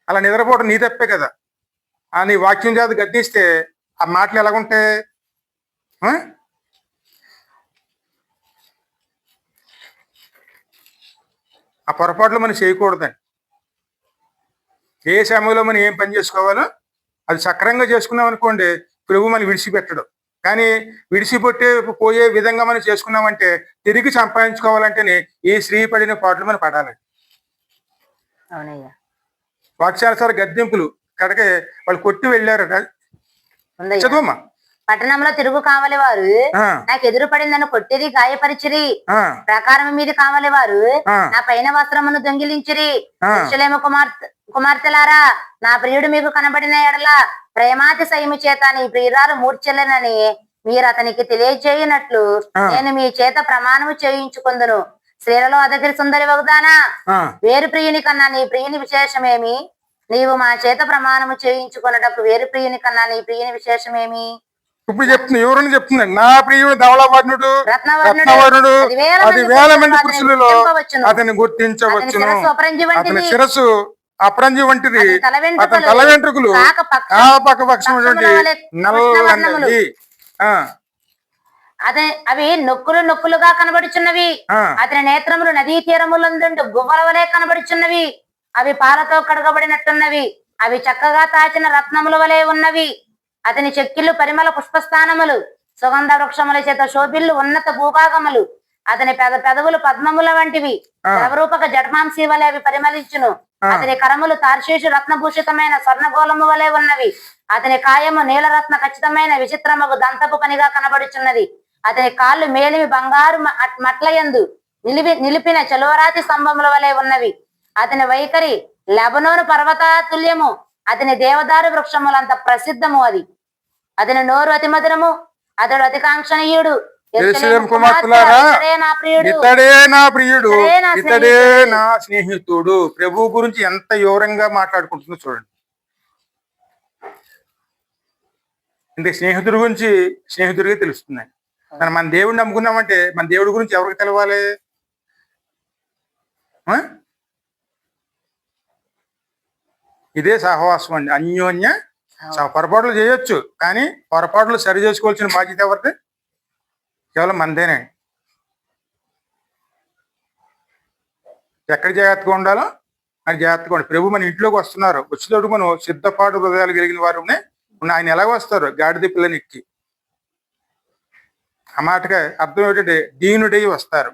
అలా నిద్రపోవడం నీ తప్పే కదా. నీ వాక్యం చేత గద్దిస్తే ఆ మాటలు ఎలాగుంటాయి? ఆ పొరపాట్లు మనం చేయకూడదండి. ఏ సమయంలో మనం ఏం పని చేసుకోవాలో అది సక్రంగా చేసుకున్నాం అనుకోండి, ప్రభు మనం విడిచిపెట్టడు. కానీ పోయే విధంగా మనం చేసుకున్నామంటే తిరిగి సంపాదించుకోవాలంటేనే ఈ స్త్రీ పడిన పాటలు మనం పడాలండి. వాక్యానుసార గద్దెంపులు కడకే వాళ్ళు కొట్టి వెళ్ళారు. చదువమ్మా. పట్టణంలో తిరుగు కావాలి వారు నాకు ఎదురు పడిందని కొట్టిరి, గాయపరిచిరి. ప్రకారం మీద కావాలి వారు నా పైన వస్త్రమును దొంగిలించిరి. యెరూషలేము కుమార్తెలారా, నా ప్రియుడు మీకు కనబడిన ఎడల ప్రేమాతిశయము చేత నీ ప్రియురాలు మూర్ఛలేనని మీరు అతనికి తెలియజేయనట్లు నేను మీ చేత ప్రమాణము చేయించుకుందును. స్త్రీలలో అదగిరి సుందరి వగుదానా, వేరు ప్రియుని కన్నా నీ ప్రియుని విశేషమేమి? నీవు మా చేత ప్రమాణము చేయించుకున్నటప్పుడు వేరు ప్రియుని కన్నా నీ ప్రియుని విశేషమేమి? ఇప్పుడు చెప్తున్నా, ఎవరని చెప్తున్నాడు? నా ప్రియుడు ధవళవర్ణుడు, రత్నవర్ణుడు, 10,000 మంది పురుషులలో అతన్ని గుర్తించవచ్చును. అతని శిరస్సు అపరంజి వంటిది, అతని తల వెంట్రుకలు నల్లవి. అవి నొక్కులుగా కనబడుచున్నవి. అతని నేత్రములు నదీ తీరములందు గువ్వల వలె కనబడుచున్నవి. అవి పాలతో కడగబడినట్టున్నవి. అవి చక్కగా తాచిన రత్నముల వలె ఉన్నవి. అతని చెక్కిళ్ళు పరిమళ పుష్పస్థానములు, సుగంధ వృక్షముల చేత శోభిల్లు ఉన్నత భూభాగములు. అతని పెదవులు పద్మముల వంటివి, ద్రవరూపక జడ్మాంసి వలె అవి పరిమళించును. అతని కరములు తార్షీషు రత్నభూషితమైన స్వర్ణగోళము వలె ఉన్నవి. అతని కాయము నీలరత్న ఖచ్చితమైన విచిత్రమగు దంతపు పనిగా కనబడుచున్నది. అతని కాళ్ళు మేలిమి బంగారు మట్లయందు నిలిపిన చలువరాతి స్తంభముల వలె ఉన్నవి. అతని వైఖరి లెబనోను పర్వత తుల్యము. అతని దేవదారు వృక్షములంత ప్రసిద్ధము. అతని నోరు అతి మధురము. అతడు అతి కాంక్షణీయుడు. ఇతడే నా ప్రియుడు, ఇతడే నా స్నేహితుడు. ప్రభు గురించి ఎంత వివరంగా మాట్లాడుకుంటుందో చూడండి. ఇంత స్నేహితుడి గురించి స్నేహితుడిగా తెలుస్తున్నాయి. మన దేవుడిని నమ్ముకున్నామంటే మన దేవుడి గురించి ఎవరికి తెలవాలి? ఇదే సహవాసం అండి, అన్యోన్య. పొరపాట్లు చేయొచ్చు, కానీ పొరపాట్లు సరి చేసుకోవాల్సిన బాధ్యత ఎవరిది? కేవలం మనదేనే. ఎక్కడ జాగ్రత్తగా ఉండాలో అది జాగ్రత్తగా ఉండాలి. ప్రభు మన ఇంట్లోకి వస్తున్నారు. వచ్చేటప్పుడు మనం సిద్ధపాటు హృదయాలు కలిగిన వారు ఆయన ఎలాగ వస్తారు? గాడిద పిల్లని ఎక్కి. ఆ మాటగా అర్థం ఏంటంటే దీనుడై వస్తారు.